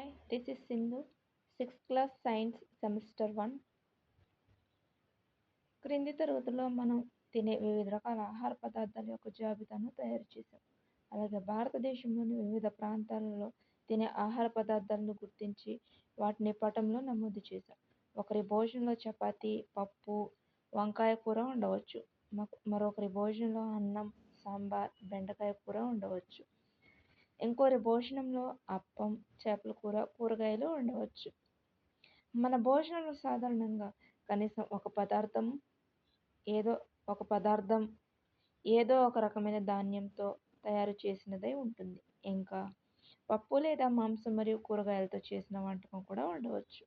Hi, this is Sindhu, 6th class science semester 1. క్రింది తరగతిలో మనం తినే వివిధ రకాల ఆహార పదార్థాల యొక్క జాబితాను తయారు చేశాం. అలాగే భారతదేశంలోని వివిధ ప్రాంతాలలో తినే ఆహార పదార్థాలను గుర్తించి వాటిని పటంలో నమోదు చేశాం. ఒకరి భోజనంలో చపాతీ, పప్పు, వంకాయ కూర ఉండవచ్చు. మరొకరి భోజనంలో అన్నం, సాంబార్, బెండకాయ కూర ఉండవచ్చు. ఇంకోరి భోజనంలో అప్పం, చేపల కూర, కూరగాయలు ఉండవచ్చు. మన భోజనంలో సాధారణంగా కనీసం ఒక పదార్థం ఏదో ఒక రకమైన ధాన్యంతో తయారు చేసినదై ఉంటుంది. ఇంకా పప్పు లేదా మాంసం మరియు కూరగాయలతో చేసిన వంటకం కూడా ఉండవచ్చు.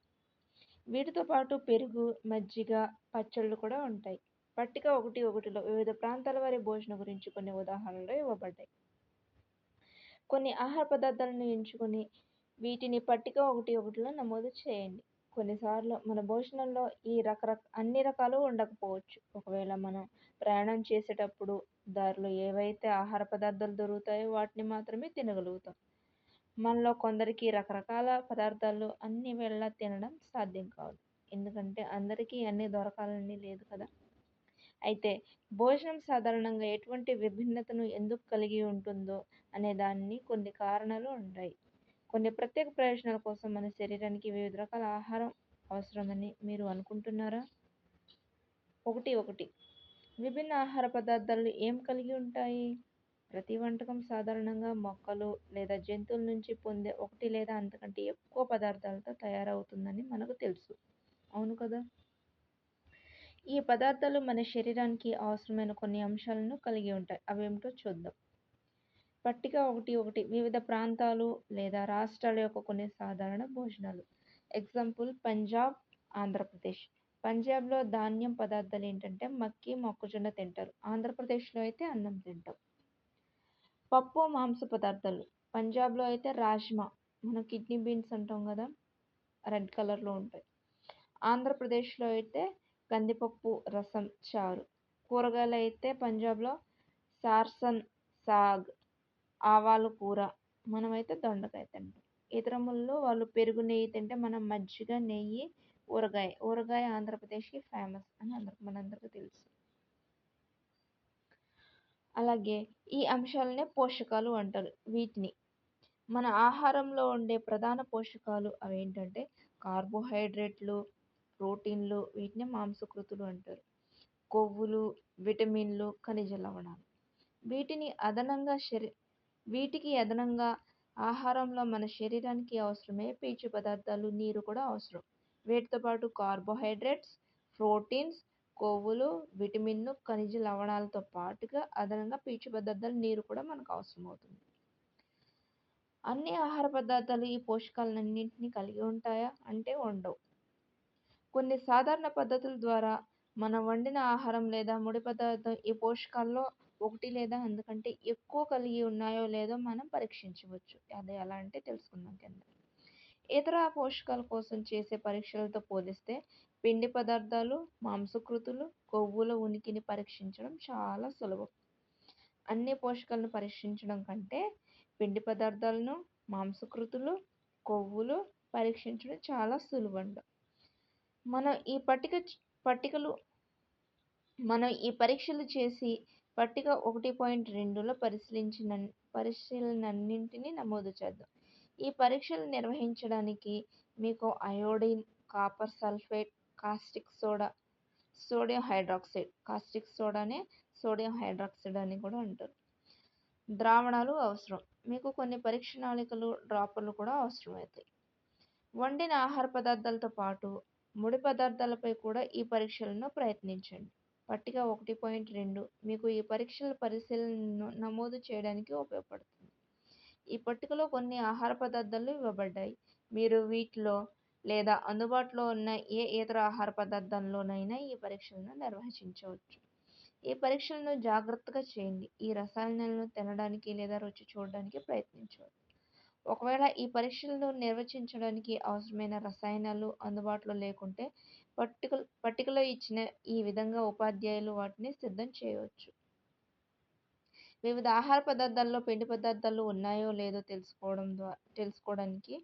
వీటితో పాటు పెరుగు, మజ్జిగ, పచ్చళ్ళు కూడా ఉంటాయి. పట్టిక 1.1లో వివిధ ప్రాంతాల వారి భోజనం గురించి కొన్ని ఉదాహరణలు ఇవ్వబడ్డాయి. కొన్ని ఆహార పదార్థాలను ఎంచుకొని వీటిని పట్టిక 1.1లో నమోదు చేయండి. కొన్నిసార్లు మన భోజనంలో అన్ని రకాలు ఉండకపోవచ్చు. ఒకవేళ మనం ప్రయాణం చేసేటప్పుడు దారిలో ఏవైతే ఆహార పదార్థాలు దొరుకుతాయో వాటిని మాత్రమే తినగలుగుతాం. మనలో కొందరికి రకరకాల పదార్థాలు అన్ని వేళలా తినడం సాధ్యం కాదు. ఎందుకంటే అందరికీ అన్నీ దొరకాలని లేదు కదా. అయితే భోజనం సాధారణంగా ఎటువంటి విభిన్నతను ఎందుకు కలిగి ఉంటుందో అనే దానికి కొన్ని కారణాలు ఉంటాయి. కొన్ని ప్రత్యేక ప్రయోజనాల కోసం మన శరీరానికి వివిధ రకాల ఆహారం అవసరమని మీరు అనుకుంటున్నారా? 1.1 విభిన్న ఆహార పదార్థాలు ఏం కలిగి ఉంటాయి? ప్రతి వంటకం సాధారణంగా మొక్కలు లేదా జంతువుల నుంచి పొందే ఒకటి లేదా అంతకంటే ఎక్కువ పదార్థాలతో తయారవుతుందని మనకు తెలుసు. అవును కదా. ఈ పదార్థాలు మన శరీరానికి అవసరమైన కొన్ని అంశాలను కలిగి ఉంటాయి. అవేమిటో చూద్దాం. పట్టిక 1.1 వివిధ ప్రాంతాలు లేదా రాష్ట్రాల యొక్క కొన్ని సాధారణ భోజనాలు. ఎగ్జాంపుల్ పంజాబ్, ఆంధ్రప్రదేశ్. పంజాబ్లో ధాన్యం పదార్థాలు ఏంటంటే మక్కి, మొక్కజొన్న తింటారు. ఆంధ్రప్రదేశ్లో అయితే అన్నం తింటాం. పప్పు, మాంస పదార్థాలు. పంజాబ్లో అయితే రాజ్మా, మనం కిడ్నీ బీన్స్ అంటాం కదా, రెడ్ కలర్లో ఉంటాయి. ఆంధ్రప్రదేశ్లో అయితే కందిపప్పు, రసం, చారు. కూరగాయలు అయితే పంజాబ్లో సార్సన్, సాగ్, ఆవాలు కూర, మనమైతే దొండకాయ తింటాం. ఇతర ముళ్ళు వాళ్ళు పెరుగు, నెయ్యి తింటే మనం మజ్జిగ, నెయ్యి, ఊరగాయ ఆంధ్రప్రదేశ్కి ఫేమస్ అని మనందరికీ తెలుసు. అలాగే ఈ అంశాలనే పోషకాలు అంటారు. వీటిని మన ఆహారంలో ఉండే ప్రధాన పోషకాలు అవేంటంటే కార్బోహైడ్రేట్లు, ప్రోటీన్లు, వీటిని మాంసకృతులు అంటారు. కొవ్వులు, విటమిన్లు, ఖనిజ లవణాలు. వీటికి అదనంగా ఆహారంలో మన శరీరానికి అవసరమయ్యే పీచు పదార్థాలు, నీరు కూడా అవసరం. వీటితో పాటు కార్బోహైడ్రేట్స్, ప్రోటీన్స్, కొవ్వులు, విటమిన్లు, ఖనిజ లవణాలతో పాటుగా అదనంగా పీచు పదార్థాలు, నీరు కూడా మనకు అవసరం అవుతుంది. అన్ని ఆహార పదార్థాలు ఈ పోషకాలన్నింటినీ కలిగి ఉంటాయా అంటే ఉండవు. కొన్ని సాధారణ పద్ధతుల ద్వారా మనం వండిన ఆహారం లేదా ముడి పదార్థం ఈ పోషకాల్లో ఒకటి లేదా అంతకంటే ఎక్కువ కలిగి ఉన్నాయో లేదో మనం పరీక్షించవచ్చు. అది ఎలా అంటే తెలుసుకుందాం కింద. ఇతర పోషకాల కోసం చేసే పరీక్షలతో పోలిస్తే పిండి పదార్థాలు, మాంసకృతులు, కొవ్వుల ఉనికిని పరీక్షించడం చాలా సులభం. అన్ని పోషకాలను పరీక్షించడం కంటే పిండి పదార్థాలను, మాంసకృతులు, కొవ్వులు పరీక్షించడం చాలా సులువంట. మనం ఈ పరీక్షలు చేసి పట్టిక 1.2లో పరిశీలనన్నింటినీ నమోదు చేద్దాం. ఈ పరీక్షలు నిర్వహించడానికి మీకు iodine, copper sulphate, caustic soda, sodium hydroxide, caustic సోడానే సోడియం హైడ్రాక్సైడ్ అని కూడా అంటారు, ద్రావణాలు అవసరం. మీకు కొన్ని పరీక్ష నాళికలు, డ్రాపర్లు కూడా అవసరమవుతాయి. వండిన ఆహార పదార్థాలతో పాటు ముడి పదార్థాలపై కూడా ఈ పరీక్షలను ప్రయత్నించండి. పట్టిక 1.2 మీకు ఈ పరీక్షల పరిశీలనను నమోదు చేయడానికి ఉపయోగపడుతుంది. ఈ పట్టికలో కొన్ని ఆహార పదార్థాలు ఇవ్వబడ్డాయి. మీరు వీటిలో లేదా అందుబాటులో ఉన్న ఏ ఇతర ఆహార పదార్థాల్లోనైనా ఈ పరీక్షలను నిర్వహించవచ్చు. ఈ పరీక్షలను జాగ్రత్తగా చేయండి. ఈ రసాయనాలను తినడానికి లేదా రుచి చూడడానికి ప్రయత్నించవద్దు. ఒకవేళ ఈ పరీక్షలను నిర్వచించడానికి అవసరమైన రసాయనాలు అందుబాటులో లేకుంటే పట్టికలో ఇచ్చిన ఈ విధంగా ఉపాధ్యాయులు వాటిని సిద్ధం చేయవచ్చు. వివిధ ఆహార పదార్థాల్లో పిండి పదార్థాలు ఉన్నాయో లేదో తెలుసుకోవడానికి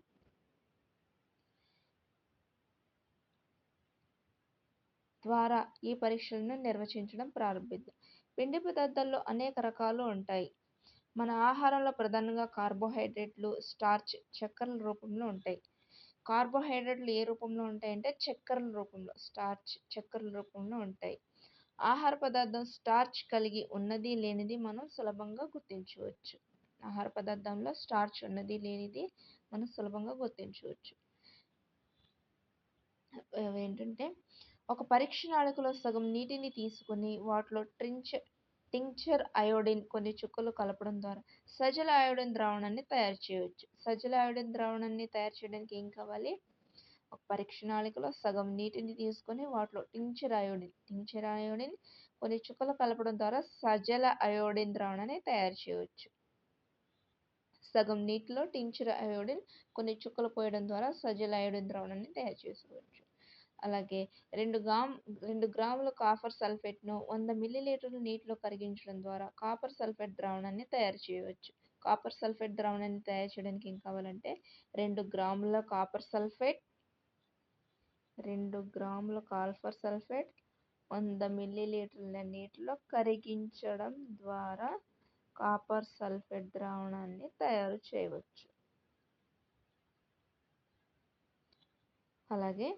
ద్వారా ఈ పరీక్షలను నిర్వచించడం ప్రారంభిద్దాం. పిండి పదార్థాల్లో అనేక రకాలు ఉంటాయి. మన ఆహారంలో ప్రధానంగా కార్బోహైడ్రేట్లు, స్టార్చ్, చక్కెరల రూపంలో ఉంటాయి. కార్బోహైడ్రేట్లు ఏ రూపంలో ఉంటాయంటే చక్కెరల రూపంలో, స్టార్చ్ చక్కెరల రూపంలో ఉంటాయి. ఆహార పదార్థం స్టార్చ్ కలిగి ఉన్నది లేనిది మనం సులభంగా గుర్తించవచ్చు. ఆహార పదార్థంలో స్టార్చ్ ఉన్నది లేనిది మనం సులభంగా గుర్తించవచ్చు. ఏంటంటే ఒక పరీక్ష నాళికలో సగం నీటిని తీసుకుని వాటిలో టింక్చర్ అయోడిన్ కొన్ని చుక్కలు కలపడం ద్వారా సజల అయోడిన్ ద్రావణాన్ని తయారు చేయవచ్చు. సజల అయోడిన్ ద్రావణాన్ని తయారు చేయడానికి ఏం కావాలి? ఒక పరీక్ష నాళికలో సగం నీటిని తీసుకొని వాటిలో టింక్చర్ అయోడిన్ కొన్ని చుక్కలు కలపడం ద్వారా సజల అయోడిన్ ద్రావణాన్ని తయారు చేయవచ్చు. సగం నీటిలో టింక్చర్ అయోడిన్ కొన్ని చుక్కలు పోయడం ద్వారా సజల అయోడిన్ ద్రావణాన్ని తయారు చేసుకోవచ్చు. అలాగే 2 గ్రాముల కాపర్ సల్ఫేట్ను 100 మిల్లీలీటర్ల నీటిలో కరిగించడం ద్వారా కాపర్ సల్ఫేట్ ద్రావణాన్ని తయారు చేయవచ్చు. కాపర్ సల్ఫేట్ ద్రావణాన్ని తయారు చేయడానికి ఏం కావాలంటే 2 గ్రాముల కాపర్ సల్ఫేట్ 100 మిల్లీలీటర్ల నీటిలో కరిగించడం ద్వారా కాపర్ సల్ఫేట్ ద్రావణాన్ని తయారు చేయవచ్చు. అలాగే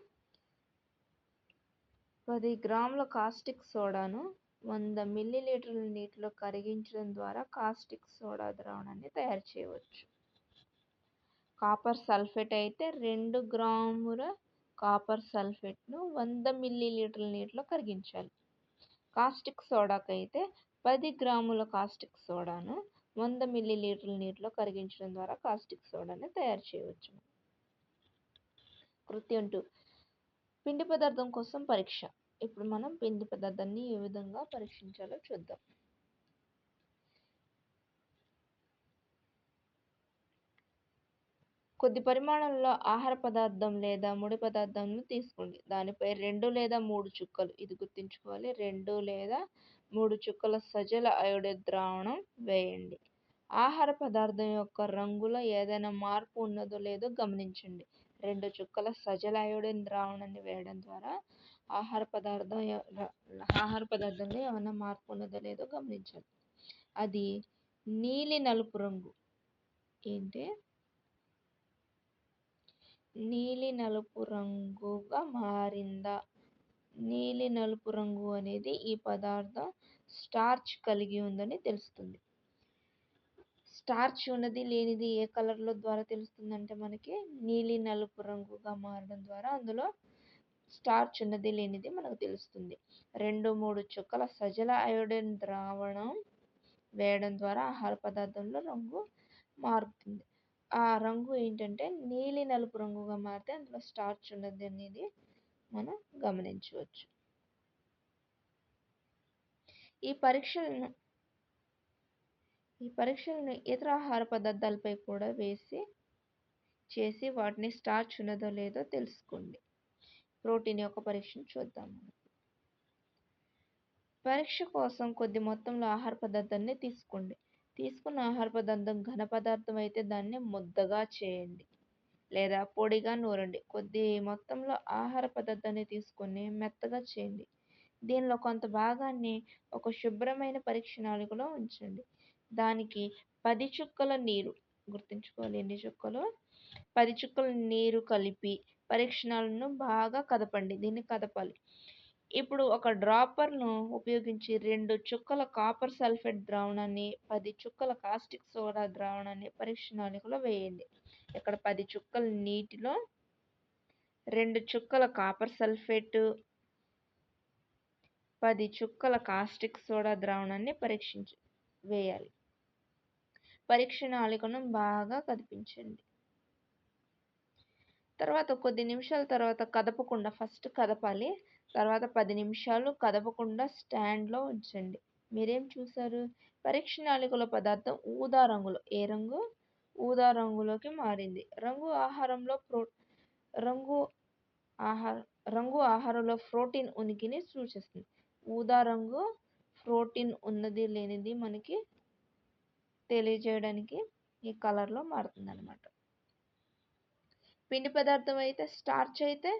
10 గ్రాముల కాస్టిక్ సోడాను 100 మిల్లీలీటర్ల నీటిలో కరిగించడం ద్వారా కాస్టిక్ సోడా ద్రావణాన్ని తయారు చేయవచ్చు. కాపర్ సల్ఫేట్ అయితే 2 గ్రాముల కాపర్ సల్ఫేట్ను 100 మిల్లీలీటర్ల నీటిలో కరిగించాలి. కాస్టిక్ సోడాకైతే 10 గ్రాముల కాస్టిక్ సోడాను 100 మిల్లీలీటర్ల నీటిలో కరిగించడం ద్వారా కాస్టిక్ సోడాని తయారు చేయవచ్చు. కృత్యం 2 పిండి పదార్థం కోసం పరీక్ష. ఇప్పుడు మనం పిండి పదార్థాన్ని ఏ విధంగా పరీక్షించాలో చూద్దాం. కొద్ది పరిమాణంలో ఆహార పదార్థం లేదా ముడి పదార్థంను తీసుకోండి. దానిపై 2 లేదా 3 చుక్కలు, ఇది గుర్తుంచుకోవాలి, 2 లేదా 3 చుక్కల సజల అయోడైడ్ ద్రావణం వేయండి. ఆహార పదార్థం యొక్క రంగులో ఏదైనా మార్పు ఉన్నదో లేదో గమనించండి. 2 చుక్కల సజల అయోడిన్ ద్రావణాన్ని వేయడం ద్వారా ఆహార పదార్థంలో ఏమైనా మార్పు ఉన్నదో లేదో గమనించాలి. అది నీలి నలుపు రంగు నీలి నలుపు రంగుగా మారిందా? నీలి నలుపు రంగు అనేది ఈ పదార్థం స్టార్చ్ కలిగి ఉందని తెలుస్తుంది. స్టార్చ్ ఉన్నది లేనిది ఏ కలర్లో ద్వారా తెలుస్తుందంటే మనకి నీలి నలుపు రంగుగా మారడం ద్వారా అందులో స్టార్చ్ ఉన్నది లేనిది మనకు తెలుస్తుంది. 2-3 చుక్కల సజల అయోడిన్ ద్రావణం వేయడం ద్వారా ఆహార పదార్థంలో రంగు మారుతుంది. ఆ రంగు ఏంటంటే నీలి నలుపు రంగుగా మారితే అందులో స్టార్చ్ ఉన్నది అనేది మనం గమనించవచ్చు. ఈ పరీక్షలను ఇతర ఆహార పదార్థాలపై కూడా చేసి వాటిని స్టార్చ్ ఉన్నదో లేదో తెలుసుకోండి. ప్రోటీన్ యొక్క పరీక్షను చూద్దాం. పరీక్ష కోసం కొద్ది మొత్తంలో ఆహార పదార్థాన్ని తీసుకోండి. తీసుకున్న ఆహార పదార్థం ఘన పదార్థం అయితే దాన్ని ముద్దగా చేయండి లేదా పొడిగా నూరండి. కొద్ది మొత్తంలో ఆహార పదార్థాన్ని తీసుకొని మెత్తగా చేయండి. దీనిలో కొంత భాగాన్ని ఒక శుభ్రమైన పరీక్ష నాళికలో ఉంచండి. దానికి 10 చుక్కల నీరు, గుర్తుంచుకోవాలి ఎన్ని చుక్కలు, 10 చుక్కల నీరు కలిపి పరీక్ష నాళికను బాగా కదపండి. దీన్ని కదపాలి. ఇప్పుడు ఒక డ్రాపర్ను ఉపయోగించి 2 చుక్కల కాపర్ సల్ఫేట్ ద్రావణాన్ని 10 చుక్కల కాస్టిక్ సోడా ద్రావణాన్ని పరీక్ష నాళికలో వేయండి. ఇక్కడ 10 చుక్కల నీటిలో 2 చుక్కల కాపర్ సల్ఫేట్ 10 చుక్కల కాస్టిక్ సోడా ద్రావణాన్ని వేయాలి. పరీక్ష నాళికను బాగా కదిపించండి. తర్వాత కొద్ది నిమిషాల తర్వాత కదపకుండా, ఫస్ట్ కదపాలి, తర్వాత 10 నిమిషాలు కదపకుండా స్టాండ్లో ఉంచండి. మీరేం చూసారు? పరీక్ష నాళికలో పదార్థం ఊదా రంగులో, ఏ రంగు? ఊదా రంగులోకి మారింది. రంగు ఆహారంలో ప్రోటీన్ ఉనికిని సూచిస్తుంది. ఊదా రంగు ప్రోటీన్ ఉన్నది లేనిది మనకి తెలియజేయడానికి ఈ కలర్లో మారుతుంది అన్నమాట. పిండి పదార్థం అయితే స్టార్చ్ అయితే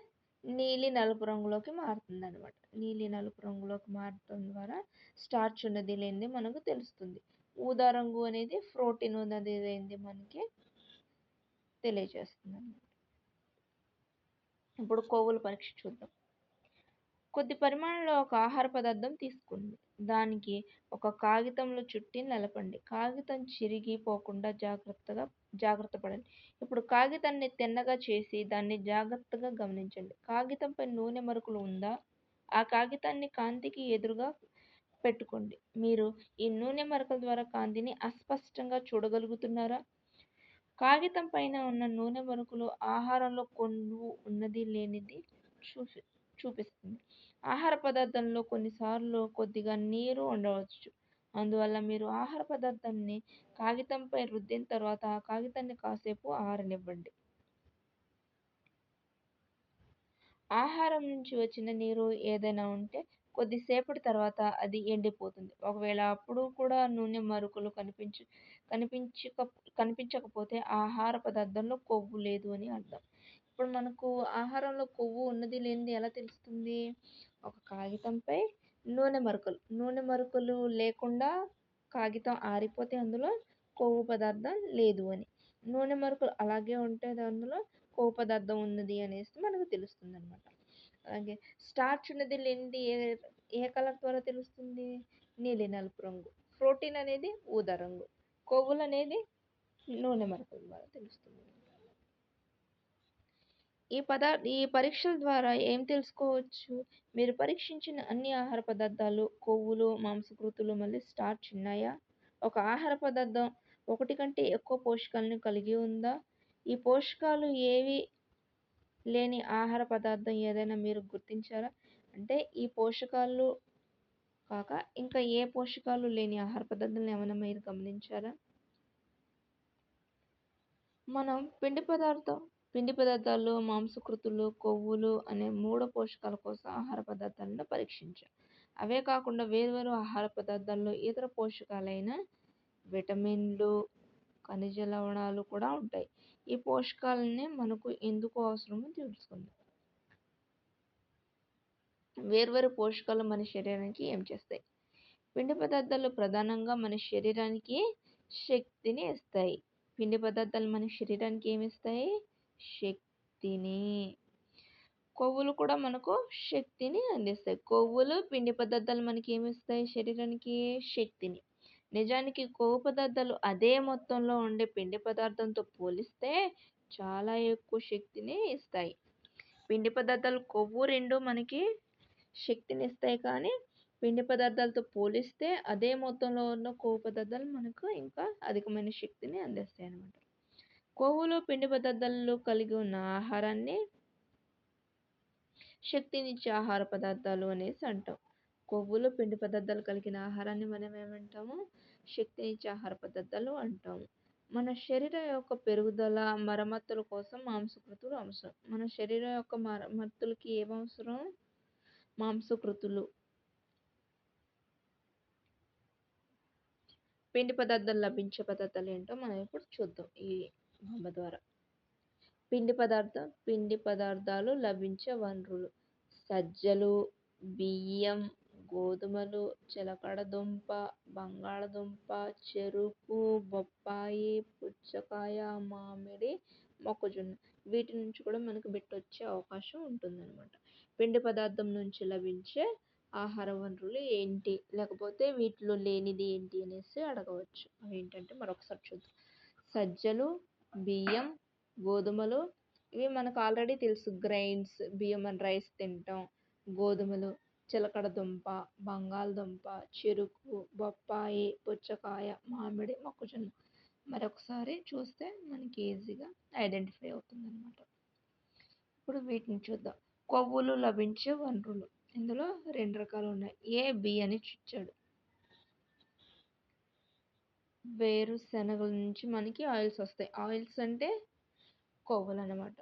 నీలి నలుపు రంగులోకి మారుతుందనమాట. నీలి నలుపు రంగులోకి మారటం ద్వారా స్టార్చ్ ఉన్నది లేనిది మనకు తెలుస్తుంది. ఊదా రంగు అనేది ప్రోటీన్ ఉన్నది లేనిది మనకి తెలియజేస్తుందనమాట. ఇప్పుడు కొవ్వుల పరీక్ష చూద్దాం. కొద్ది పరిమాణంలో ఒక ఆహార పదార్థం తీసుకోండి. దానికి ఒక కాగితంలో చుట్టి నలపండి. కాగితం చిరిగిపోకుండా జాగ్రత్త పడండి. ఇప్పుడు కాగితాన్ని తిన్నగా చేసి దాన్ని జాగ్రత్తగా గమనించండి. కాగితంపై నూనె మరకలు ఉందా? ఆ కాగితాన్ని కాంతికి ఎదురుగా పెట్టుకోండి. మీరు ఈ నూనె మరకల ద్వారా కాంతిని అస్పష్టంగా చూడగలుగుతున్నారా? కాగితం పైన ఉన్న నూనె మరకలు ఆహారంలో కొవ్వు ఉన్నది లేనిది చూపిస్తుంది. ఆహార పదార్థంలో కొన్నిసార్లు కొద్దిగా నీరు ఉండవచ్చు. అందువల్ల మీరు ఆహార పదార్థాన్ని కాగితంపై రుద్దిన తర్వాత ఆ కాగితాన్ని కాసేపు ఆరనివ్వండి. ఆహారం నుంచి వచ్చిన నీరు ఏదైనా ఉంటే కొద్దిసేపటి తర్వాత అది ఎండిపోతుంది. ఒకవేళ అప్పుడు కూడా నూనె మరకలు కనిపించక కనిపించకపోతే ఆహార పదార్థంలో కొవ్వు లేదు అని అర్థం. ఇప్పుడు మనకు ఆహారంలో కొవ్వు ఉన్నది లేనిది ఎలా తెలుస్తుంది? ఒక కాగితంపై నూనె మరకలు లేకుండా కాగితం ఆరిపోతే అందులో కొవ్వు పదార్థం లేదు అని. నూనె మరకలు అలాగే ఉంటే అందులో కొవ్వు పదార్థం ఉన్నది అనేసి మనకు తెలుస్తుందనమాట. అలాగే స్టార్చ్ ఉన్నది లేనిది ఏ కలర్ ద్వారా తెలుస్తుంది? నీలి నలుపు రంగు. ప్రోటీన్ అనేది ఊదా రంగు. కొవ్వులు అనేది నూనె మరకల ద్వారా తెలుస్తుంది. ఈ పరీక్షల ద్వారా ఏం తెలుసుకోవచ్చు? మీరు పరీక్షించిన అన్ని ఆహార పదార్థాలు, కొవ్వులు, మాంసకృతులు మళ్ళీ స్టార్చ్ ఉన్నాయా? ఒక ఆహార పదార్థం ఒకటి కంటే ఎక్కువ పోషకాలను కలిగి ఉందా? ఈ పోషకాలు ఏవి లేని ఆహార పదార్థం ఏదైనా మీరు గుర్తించారా? అంటే ఈ పోషకాలు కాక ఇంకా ఏ పోషకాలు లేని ఆహార పదార్థాలను ఏమైనా మీరు గమనించారా? మనం పిండి పదార్థాలు, మాంసకృతులు, కొవ్వులు అనే 3 పోషకాల కోసం ఆహార పదార్థాలను పరీక్షించాం. అవే కాకుండా వేర్వేరు ఆహార పదార్థాల్లో ఇతర పోషకాలైన విటమిన్లు, ఖనిజ లవణాలు కూడా ఉంటాయి. ఈ పోషకాలని మనకు ఎందుకు అవసరమో తెలుసుకుందాం. వేర్వేరు పోషకాలు మన శరీరానికి ఏం చేస్తాయి? పిండి పదార్థాలు ప్రధానంగా మన శరీరానికి శక్తిని ఇస్తాయి. పిండి పదార్థాలు మన శరీరానికి ఏమి ఇస్తాయి? శక్తిని. కొవ్వులు కూడా మనకు శక్తిని అందిస్తాయి. కొవ్వులు, పిండి పదార్థాలు మనకి ఏమి ఇస్తాయి శరీరానికి? శక్తిని. నిజానికి కొవ్వు పదార్థాలు అదే మొత్తంలో ఉండే పిండి పదార్థంతో పోలిస్తే చాలా ఎక్కువ శక్తిని ఇస్తాయి. పిండి పదార్థాలు, కొవ్వు రెండు మనకి శక్తినిస్తాయి కానీ పిండి పదార్థాలతో పోలిస్తే అదే మొత్తంలో ఉన్న కొవ్వు పదార్థాలు మనకు ఇంకా అధికమైన శక్తిని అందిస్తాయి అన్నమాట. కొవ్వులు, పిండి పదార్థాలు కలిగి ఉన్న ఆహారాన్ని శక్తినిచ్చే ఆహార పదార్థాలు అనేసి అంటాం. కొవ్వులు, పిండి పదార్థాలు కలిగిన ఆహారాన్ని మనం ఏమంటాము? శక్తినిచ్చే ఆహార పదార్థాలు అంటాము. మన శరీరం యొక్క పెరుగుదల, మరమ్మతుల కోసం మాంసకృతులు అవసరం. మన శరీరం యొక్క మరమ్మతులకి ఏమవసరం? మాంసకృతులు. పిండి పదార్థాలు లభించే పదార్థాలు ఏంటో మనం ఇప్పుడు చూద్దాం ఈ బొమ్మ ద్వారా. పిండి పదార్థాలు లభించే వనరులు. సజ్జలు, బియ్యం, గోధుమలు, చిలకడదుంప, బంగాళదుంప, చెరుకు, బొప్పాయి, పుచ్చకాయ, మామిడి, మొక్కజొన్న. వీటి నుంచి కూడా మనకు వచ్చే అవకాశం ఉంటుందన్నమాట. పిండి పదార్థం నుంచి లభించే ఆహార వనరులు ఏంటి? లేకపోతే వీటిలో లేనిది ఏంటి అనేసి అడగవచ్చు. అవి ఏంటంటే మరొకసారి చూద్దాం. సజ్జలు, బియ్యం, గోధుమలు ఇవి మనకు ఆల్రెడీ తెలుసు. గ్రైన్స్, బియ్యం అండ్ రైస్ తింటాం. గోధుమలు, చిలకడదుంప, బంగాళదుంప, చెరుకు, బొప్పాయి, పుచ్చకాయ, మామిడి, మొక్కజొన్న. మరొకసారి చూస్తే మనకి ఈజీగా ఐడెంటిఫై అవుతుందన్నమాట. ఇప్పుడు వీటిని చూద్దాం. కొవ్వులు లభించే వనరులు. ఇందులో 2 రకాలు ఉన్నాయి. ఏ, బి అని ఇచ్చాడు. వేరుశనగల నుంచి మనకి ఆయిల్స్ వస్తాయి. ఆయిల్స్ అంటే కొవ్వులు అన్నమాట.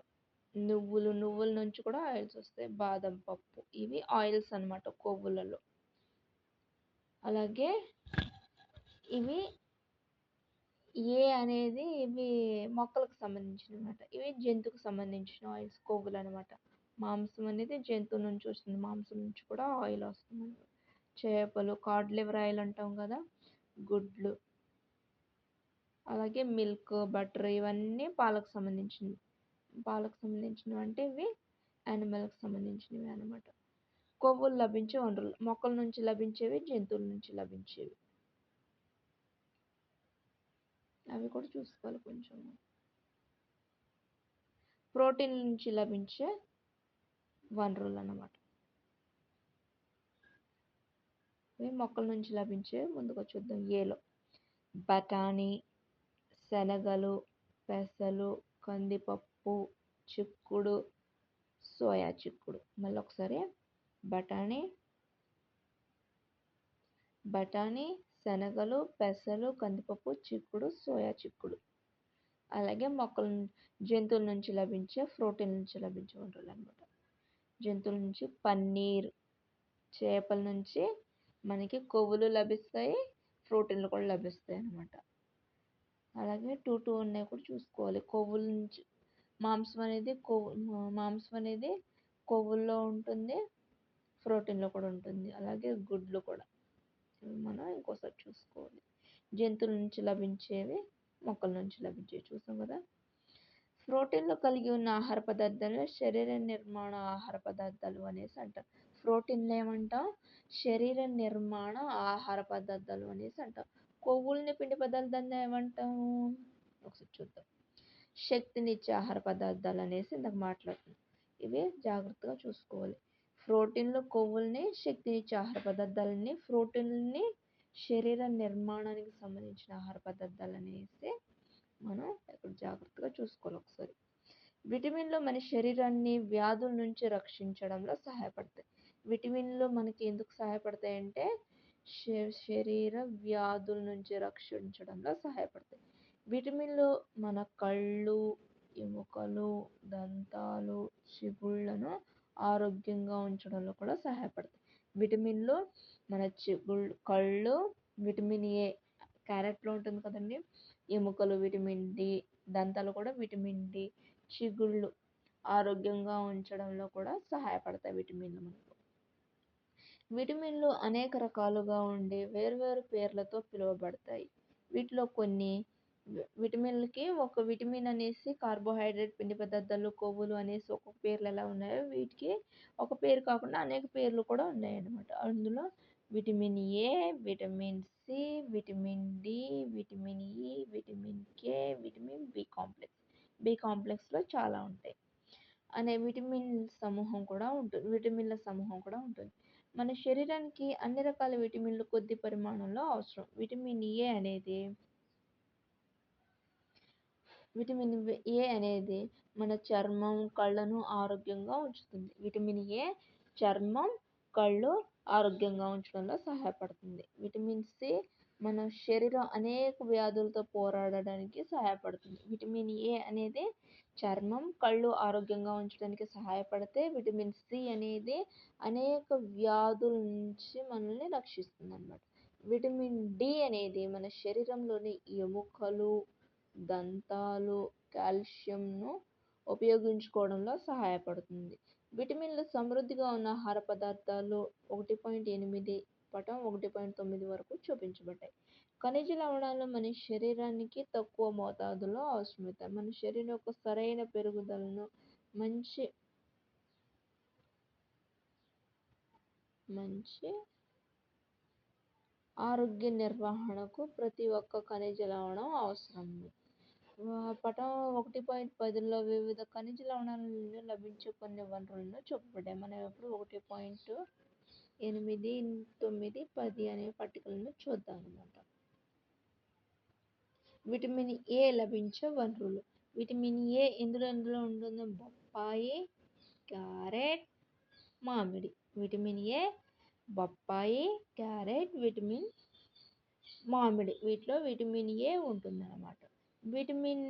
నువ్వుల నుంచి కూడా ఆయిల్స్ వస్తాయి. బాదం పప్పు ఇవి ఆయిల్స్ అన్నమాట కొవ్వులలో. అలాగే ఇవి అనేది ఇవి మొక్కలకు సంబంధించినవి అన్నమాట. ఇవి జంతువుకు సంబంధించిన ఆయిల్స్, కొవ్వులు అన్నమాట. మాంసం అనేది జంతువు నుంచి వస్తుంది. మాంసం నుంచి కూడా ఆయిల్ వస్తుంది. చేపలు, కాడ్ లివర్ ఆయిల్ అంటాం కదా! గుడ్లు, అలాగే మిల్క్, బటర్ ఇవన్నీ పాలకు సంబంధించినవి. పాలకు సంబంధించినవి అంటే ఇవి యానిమల్‌కి సంబంధించినవి అన్నమాట. కొవ్వులు లభించే వనరులు. మొక్కల నుంచి లభించేవి, జంతువుల నుంచి లభించేవి. అవి కూడా చూసుకోవాలి కొంచెం. ప్రోటీన్ నుంచి లభించే వనరులు అన్నమాట. ఇవి మొక్కల నుంచి లభించే ముందుగా చూద్దాం. ఏలో బఠానీ, శనగలు, పెసలు, కందిపప్పు, చిక్కుడు, సోయా చిక్కుడు. మళ్ళీ ఒకసారి బఠానీ, శనగలు, పెసలు, కందిపప్పు, చిక్కుడు, సోయా చిక్కుడు. అలాగే జంతువుల నుంచి లభించే ప్రోటీన్ నుంచి లభించే వనరులు అన్నమాట. జంతువుల నుంచి పన్నీర్, చేపల నుంచి మనకి కొవ్వులు లభిస్తాయి, ప్రోటీన్లు కూడా లభిస్తాయి అన్నమాట. అలాగే 2 ఉన్నాయి కూడా చూసుకోవాలి. కొవ్వుల నుంచి మాంసం అనేది కొవ్వుల్లో ఉంటుంది, ప్రోటీన్లో కూడా ఉంటుంది. అలాగే గుడ్లు కూడా మనం ఇంకోసారి చూసుకోవాలి. జంతువుల నుంచి లభించేవి, మొక్కల నుంచి లభించేవి చూసాం కదా. ప్రోటీన్లు కలిగి ఉన్న ఆహార పదార్థాలను శరీర నిర్మాణ ఆహార పదార్థాలు అనేసి అంటారు. ప్రోటీన్లు ఏమంటాం? శరీర నిర్మాణ ఆహార పదార్థాలు అనేసి అంటాం. కొవ్వుల్ని పిండి పదార్థాలను ఏమంటాము? ఒకసారి చూద్దాం. శక్తినిచ్చే ఆహార పదార్థాలు అనేసి ఇందాక మాట్లాడుతున్నాం. ఇవి జాగ్రత్తగా చూసుకోవాలి. ప్రోటీన్లు, కొవ్వుల్ని, శక్తినిచ్చే ఆహార పదార్థాలని, ప్రోటీన్లని శరీర నిర్మాణానికి సంబంధించిన ఆహార పదార్థాలు అనేసి మనం ఇక్కడ జాగ్రత్తగా చూసుకోవాలి ఒకసారి. విటమిన్లు మన శరీరాన్ని వ్యాధుల నుంచి రక్షించడంలో సహాయపడతాయి. విటమిన్లు మనకి ఎందుకు సహాయపడతాయంటే శరీర వ్యాధుల నుంచి రక్షించడంలో సహాయపడతాయి. విటమిన్లు మన కళ్ళు, ఎముకలు, దంతాలు, చిగుళ్ళను ఆరోగ్యంగా ఉంచడంలో కూడా సహాయపడతాయి. విటమిన్లు మన కళ్ళు, విటమిన్ ఏ క్యారెట్లో ఉంటుంది కదండి, ఎముకలు విటమిన్ డి, దంతాలు కూడా విటమిన్ డి, చిగుళ్ళు ఆరోగ్యంగా ఉంచడంలో కూడా సహాయపడతాయి విటమిన్లు మనకు. విటమిన్లు అనేక రకాలుగా ఉండి వేర్వేరు పేర్లతో పిలువబడతాయి. వీటిలో కొన్ని విటమిన్లకి ఒక విటమిన్ అనేసి కార్బోహైడ్రేట్, పిండి పదార్థాలు, కొవ్వులు అనేసి ఒక్కొక్క పేర్లు ఎలా ఉన్నాయో వీటికి ఒక పేరు కాకుండా అనేక పేర్లు కూడా ఉన్నాయన్నమాట. అందులో vitamin A, vitamin C, vitamin D, vitamin E, vitamin K, vitamin B complex. B కాంప్లెక్స్లో చాలా ఉంటాయి. విటమిన్ల సమూహం కూడా ఉంటుంది. మన శరీరానికి అన్ని రకాల విటమిన్లు కొద్ది పరిమాణంలో అవసరం. విటమిన్ ఏ అనేది మన చర్మం, కళ్ళను ఆరోగ్యంగా ఉంచుతుంది. విటమిన్ ఏ చర్మం, కళ్ళు ఆరోగ్యంగా ఉంచడంలో సహాయపడుతుంది. విటమిన్ సి మన శరీరం అనేక వ్యాధులతో పోరాడడానికి సహాయపడుతుంది. విటమిన్ ఏ అనేది చర్మం, కళ్ళు ఆరోగ్యంగా ఉంచడానికి సహాయపడితే, విటమిన్ సి అనేది అనేక వ్యాధుల నుంచి మనల్ని రక్షిస్తుంది అన్నమాట. విటమిన్ డి అనేది మన శరీరంలోని ఎముకలు, దంతాలు, కాల్షియంను ఉపయోగించుకోవడంలో సహాయపడుతుంది. విటమిన్లు సమృద్ధిగా ఉన్న ఆహార పదార్థాలు 1.8 పటం 1.9 వరకు చూపించబడ్డాయి. ఖనిజ లవణాలు మన శరీరానికి తక్కువ మోతాదులో అవసరమవుతాయి. మన శరీరం యొక్క సరైన పెరుగుదలను, మంచి ఆరోగ్య నిర్వహణకు ప్రతి ఒక్క ఖనిజ లవణం అవసరం. పటం 1.10లో వివిధ ఖనిజ లవణాల నుండి లభించే కొన్ని వనరులను చూపబడ్డాయి. మనం ఇప్పుడు 1.8, 9, 10 అనే పట్టికలను చూద్దాం అన్నమాట. విటమిన్ ఏ లభించే వనరులు. విటమిన్ ఏ ఎందులో ఉంటుంది? బొప్పాయి, క్యారెట్, మామిడి. విటమిన్ ఏ బొప్పాయి, క్యారెట్, మామిడి వీటిలో విటమిన్ ఏ ఉంటుందన్నమాట. విటమిన్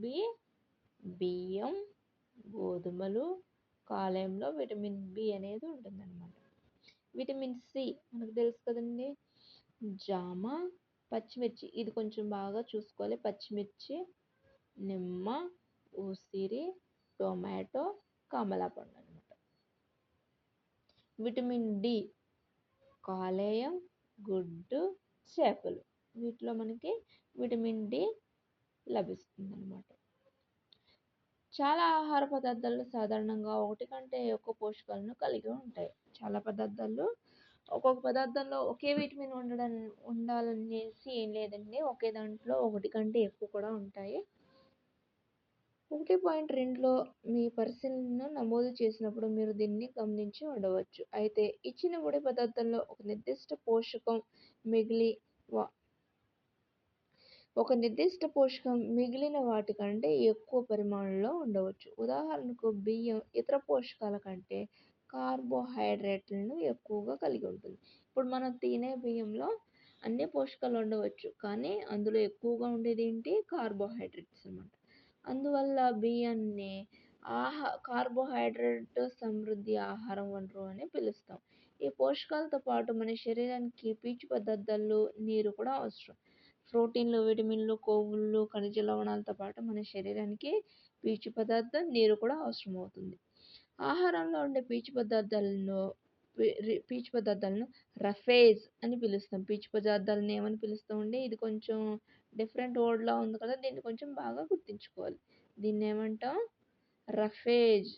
బి బియ్యం, గోధుమలు, కాలేయంలో విటమిన్ బి అనేది ఉంటుందన్నమాట. విటమిన్ సి మనకు తెలుసు కదండి, జామ, పచ్చిమిర్చి. ఇది కొంచెం బాగా చూసుకోవాలి. పచ్చిమిర్చి, నిమ్మ, ఉసిరి, టొమాటో, కమలా పండు అనమాట. విటమిన్ డి కాలేయం, గుడ్డు, చేపలు. వీటిలో మనకి విటమిన్ డి లభిస్తుందన్నమాట. చాలా ఆహార పదార్థాలు సాధారణంగా ఒకటి కంటే ఎక్కువ పోషకాలను కలిగి ఉంటాయి. చాలా పదార్థాల్లో ఒక్కొక్క పదార్థంలో ఒకే విటమిన్ ఉండాలనేసి ఏం లేదండి. ఒకే దాంట్లో ఒకటి కంటే ఎక్కువ కూడా ఉంటాయి. 1.2లో మీ పరిశీలనను నమోదు చేసినప్పుడు మీరు దీన్ని గమనించి ఉండవచ్చు. అయితే ఇచ్చిన ముడి పదార్థంలో ఒక నిర్దిష్ట పోషకం మిగిలిన వాటి కంటే ఎక్కువ పరిమాణంలో ఉండవచ్చు. ఉదాహరణకు బియ్యం ఇతర పోషకాల కంటే కార్బోహైడ్రేట్లను ఎక్కువగా కలిగి ఉంటుంది. ఇప్పుడు మనం తినే బియ్యంలో అన్ని పోషకాలు ఉండవచ్చు, కానీ అందులో ఎక్కువగా ఉండేది ఏంటి? కార్బోహైడ్రేట్స్ అన్నమాట. అందువల్ల బియ్యాన్ని కార్బోహైడ్రేట్ సమృద్ధి ఆహారం వనరు అని పిలుస్తాం. ఈ పోషకాలతో పాటు మన శరీరానికి పీచు పదార్థాలు, నీరు కూడా అవసరం. ప్రోటీన్లు, విటమిన్లు, కొవ్వులు, ఖనిజ లవణాలతో పాటు మన శరీరానికి పీచు పదార్థం, నీరు కూడా అవసరమవుతుంది. ఆహారంలో ఉండే పీచు పదార్థాలను రఫేజ్ అని పిలుస్తాం. పీచు పదార్థాలను ఏమని పిలుస్తామండి? ఇది కొంచెం డిఫరెంట్ వర్డ్‌లా ఉంది కదా! దీన్ని కొంచెం బాగా గుర్తుంచుకోవాలి. దీన్ని ఏమంటాం? రఫేజ్.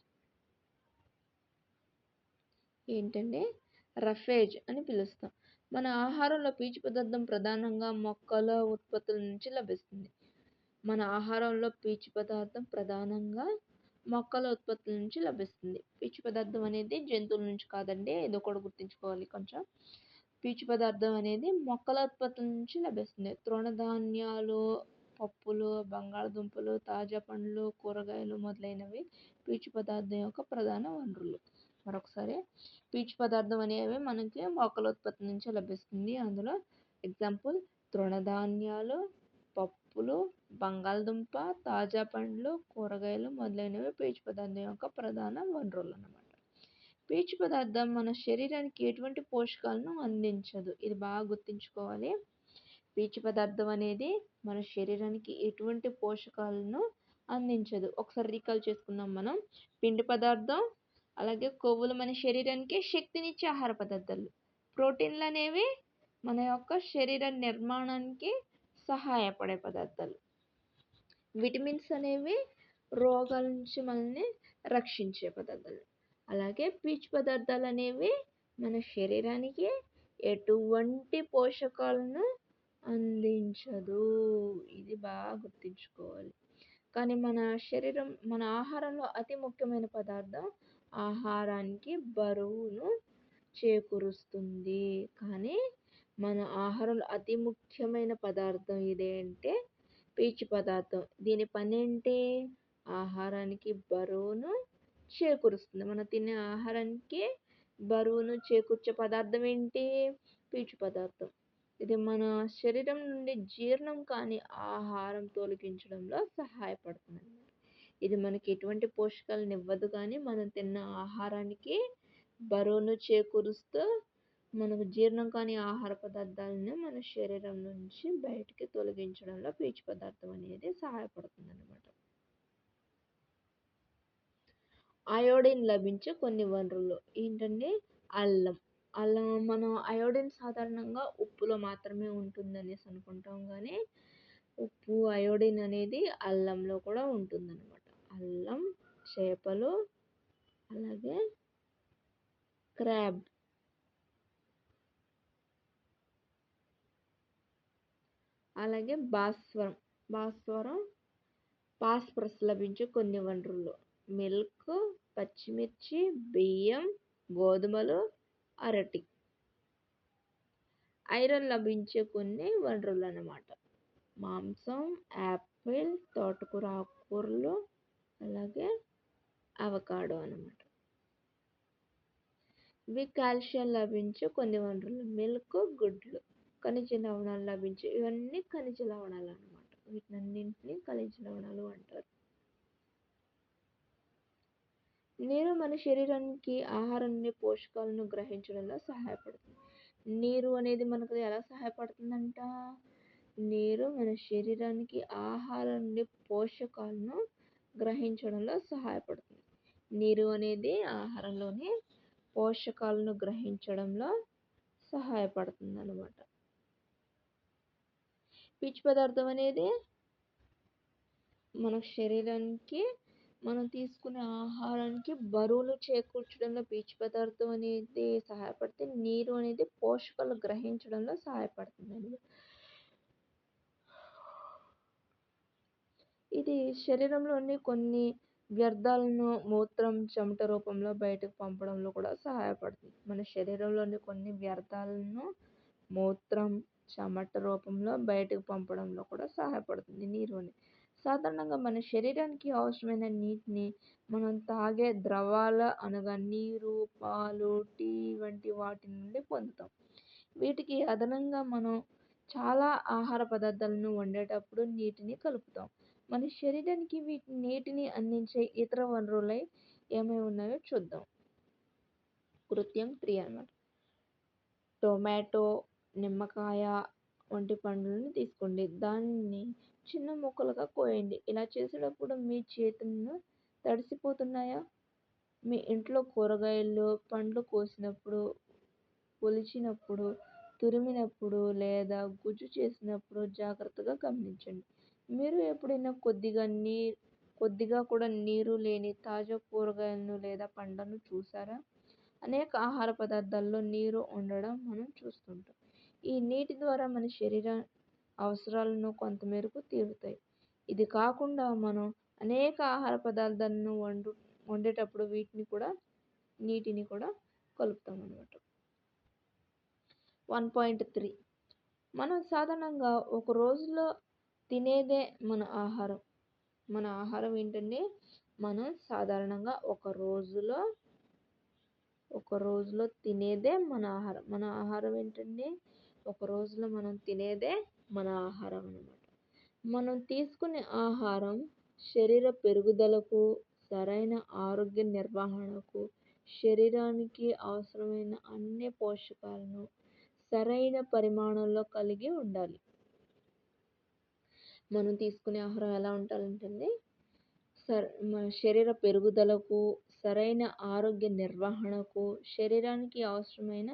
ఏంటండి? రఫేజ్ అని పిలుస్తాం. మన ఆహారంలో పీచు పదార్థం ప్రధానంగా మొక్కల ఉత్పత్తుల నుంచి లభిస్తుంది. పీచు పదార్థం అనేది జంతువుల నుంచి కాదండి. ఇది కూడా గుర్తుంచుకోవాలి కొంచెం. పీచు పదార్థం అనేది మొక్కల ఉత్పత్తుల నుంచి లభిస్తుంది. తృణధాన్యాలు, పప్పులు, బంగాళదుంపలు, తాజా పండ్లు, కూరగాయలు మొదలైనవి పీచు పదార్థం యొక్క ప్రధాన వనరులు. మరొకసారి, పీచు పదార్థం అనేవి మనకి మొక్కల ఉత్పత్తి నుంచి లభిస్తుంది. అందులో ఎగ్జాంపుల్ తృణధాన్యాలు, పప్పులు, బంగాళదుంప, తాజా పండ్లు, కూరగాయలు మొదలైనవి పీచు పదార్థం యొక్క ప్రధాన వనరులు అన్నమాట. పీచు పదార్థం మన శరీరానికి ఎటువంటి పోషకాలను అందించదు. ఇది బాగా గుర్తుంచుకోవాలి. పీచు పదార్థం అనేది మన శరీరానికి ఎటువంటి పోషకాలను అందించదు. ఒకసారి రీకాల్ చేసుకుందాం మనం. పిండి పదార్థం, అలాగే కొవ్వులు మన శరీరానికి శక్తినిచ్చే ఆహార పదార్థాలు. ప్రోటీన్లు అనేవి మన యొక్క శరీర నిర్మాణానికి సహాయపడే పదార్థాలు. విటమిన్స్ అనేవి రోగాల నుంచి మనల్ని రక్షించే పదార్థాలు. అలాగే పీచు పదార్థాలు అనేవి మన శరీరానికి ఎటువంటి పోషకాలను అందించదు. ఇది బాగా గుర్తుంచుకోవాలి. కానీ మన ఆహారంలో అతి ముఖ్యమైన పదార్థం ఆహారానికి బరువును చేకూరుస్తుంది. కానీ మన ఆహారంలో అతి ముఖ్యమైన పదార్థం ఇదేంటే పీచు పదార్థం. దీని పనేంటి? ఆహారానికి బరువును చేకూరుస్తుంది. మనం తినే ఆహారానికి బరువును చేకూర్చే పదార్థం ఏంటి? పీచు పదార్థం. ఇది మన శరీరం నుండి జీర్ణం కాని ఆహారం తొలగించడంలో సహాయపడుతుంది. ఇది మనకి ఎటువంటి పోషకాలను ఇవ్వదు, కానీ మనం తిన్న ఆహారానికి బరువును చేకూరుస్తూ మనకు జీర్ణం కాని ఆహార పదార్థాలను మన శరీరం నుంచి బయటికి తొలగించడంలో పీచు పదార్థం అనేది సహాయపడుతుంది అన్నమాట. అయోడిన్ లభించే కొన్ని వనరులు ఏంటంటే అల్లం. మనం అయోడిన్ సాధారణంగా ఉప్పులో మాత్రమే ఉంటుందనేసి అనుకుంటాం, కానీ ఉప్పు, అయోడిన్ అనేది అల్లంలో కూడా ఉంటుందన్నమాట. అల్లం, చేపలు, అలాగే క్రాబ్, అలాగే ఫాస్ఫరస్ లభించే కొన్ని వనరులు. మిల్క్, పచ్చిమిర్చి, బియ్యం, గోధుమలు, అరటి. ఐరన్ లభించే కొన్ని వనరులు అన్నమాట. మాంసం, యాపిల్, తోటకూర, ఆకుకూరలు, అలాగే అవకాడో అన్నమాట. ఇవి కాల్షియం లభించే కొన్ని వనరులు. మిల్క్, గుడ్లు. ఖనిజ లవణాలు లభించే ఇవన్నీ ఖనిజ లవణాలు అన్నమాట. వీటినన్నింటినీ ఖనిజ లవణాలు అంటారు. నీరు మన శరీరానికి ఆహారాన్ని, పోషకాలను గ్రహించడంలో సహాయపడుతుంది. నీరు అనేది మనకు ఎలా సహాయపడుతుందంట? నీరు మన శరీరానికి ఆహారం నుండి పోషకాలను గ్రహించడంలో సహాయపడుతుంది. నీరు అనేది ఆహారంలోని పోషకాలను గ్రహించడంలో సహాయపడుతుందనమాట. పీచు పదార్థం అనేది మన శరీరానికి మనం తీసుకునే ఆహారానికి బరువులు చేకూర్చడంలో పీచు పదార్థం అనేది సహాయపడితే, నీరు అనేది పోషకాలు గ్రహించడంలో సహాయపడుతుందండి. ఇది శరీరంలోని కొన్ని వ్యర్థాలను మూత్రం, చెమట రూపంలో బయటకు పంపడంలో కూడా సహాయపడుతుంది. మన శరీరంలోని కొన్ని వ్యర్థాలను మూత్రం, చెమట రూపంలో బయటకు పంపడంలో కూడా సహాయపడుతుంది నీరు అనేది. సాధారణంగా మన శరీరానికి అవసరమైన నీటిని మనం తాగే ద్రవాల అనగా నీరు, పాలు, టీ వంటి వాటి నుండి పొందుతాం. వీటికి అదనంగా మనం చాలా ఆహార పదార్థాలను వండేటప్పుడు నీటిని కలుపుతాం. మన శరీరానికి నీటిని అందించే ఇతర వనరులై ఏమేమి ఉన్నాయో చూద్దాం. కృత్యం 3 అన్నమాట. టొమాటో, నిమ్మకాయ వంటి పండ్లను తీసుకోండి. దాన్ని చిన్న ముక్కలుగా కోయండి. ఇలా చేసేటప్పుడు మీ చేతులు తడిసిపోతున్నాయా? మీ ఇంట్లో కూరగాయలు, పండ్లు కోసినప్పుడు, ఒలిచినప్పుడు, తురిమినప్పుడు లేదా గుజ్జు చేసినప్పుడు జాగ్రత్తగా గమనించండి. మీరు ఎప్పుడైనా కొద్దిగా కూడా నీరు లేని తాజా కూరగాయలను లేదా పండ్లను చూసారా? అనేక ఆహార పదార్థాల్లో నీరు ఉండడం మనం చూస్తుంటాం. ఈ నీటి ద్వారా మన శరీర అవసరాలను కొంతమేరకు తీరుతాయి. ఇది కాకుండా మనం అనేక ఆహార పదార్థాలను వండేటప్పుడు నీటిని కూడా కలుపుతాం అన్నమాట. 1.3 మనం సాధారణంగా ఒక రోజులో తినేదే మన ఆహారం. మన ఆహారం ఏంటండి? మనం సాధారణంగా ఒక రోజులో తినేదే మన ఆహారం. మన ఆహారం ఏంటండి? ఒక రోజులో మనం తినేదే మన ఆహారం అన్నమాట. మనం తీసుకునే ఆహారం శరీర పెరుగుదలకు, సరైన ఆరోగ్య నిర్వహణకు, శరీరానికి అవసరమైన అన్ని పోషకాలను సరైన పరిమాణంలో కలిగి ఉండాలి. మనం తీసుకునే ఆహారం ఎలా ఉండాలంటే మన శరీర పెరుగుదలకు, సరైన ఆరోగ్య నిర్వహణకు, శరీరానికి అవసరమైన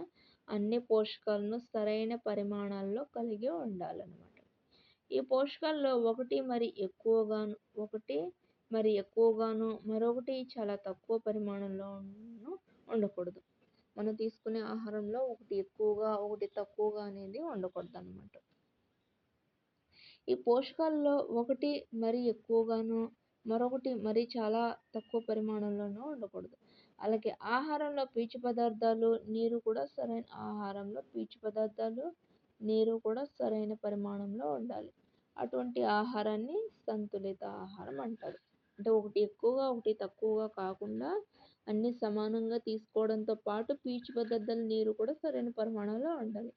అన్ని పోషకాలను సరైన పరిమాణాల్లో కలిగి ఉండాలన్నమాట. ఈ పోషకాల్లో ఒకటి మరి ఎక్కువగాను మరొకటి చాలా తక్కువ పరిమాణంలోనూ ఉండకూడదు. మనం తీసుకునే ఆహారంలో ఒకటి ఎక్కువగా, ఒకటి తక్కువగా అనేది ఉండకూడదు అన్నమాట. ఈ పోషకాల్లో ఒకటి మరి ఎక్కువగాను, మరొకటి మరి చాలా తక్కువ పరిమాణంలోనూ ఉండకూడదు. అలాగే ఆహారంలో పీచు పదార్థాలు, నీరు కూడా సరైన పరిమాణంలో ఉండాలి. అటువంటి ఆహారాన్ని సంతులిత ఆహారం అంటారు. అంటే ఒకటి ఎక్కువగా, ఒకటి తక్కువగా కాకుండా అన్నీ సమానంగా తీసుకోవడంతో పాటు పీచు పదార్థాలు, నీరు కూడా సరైన పరిమాణంలో ఉండాలి.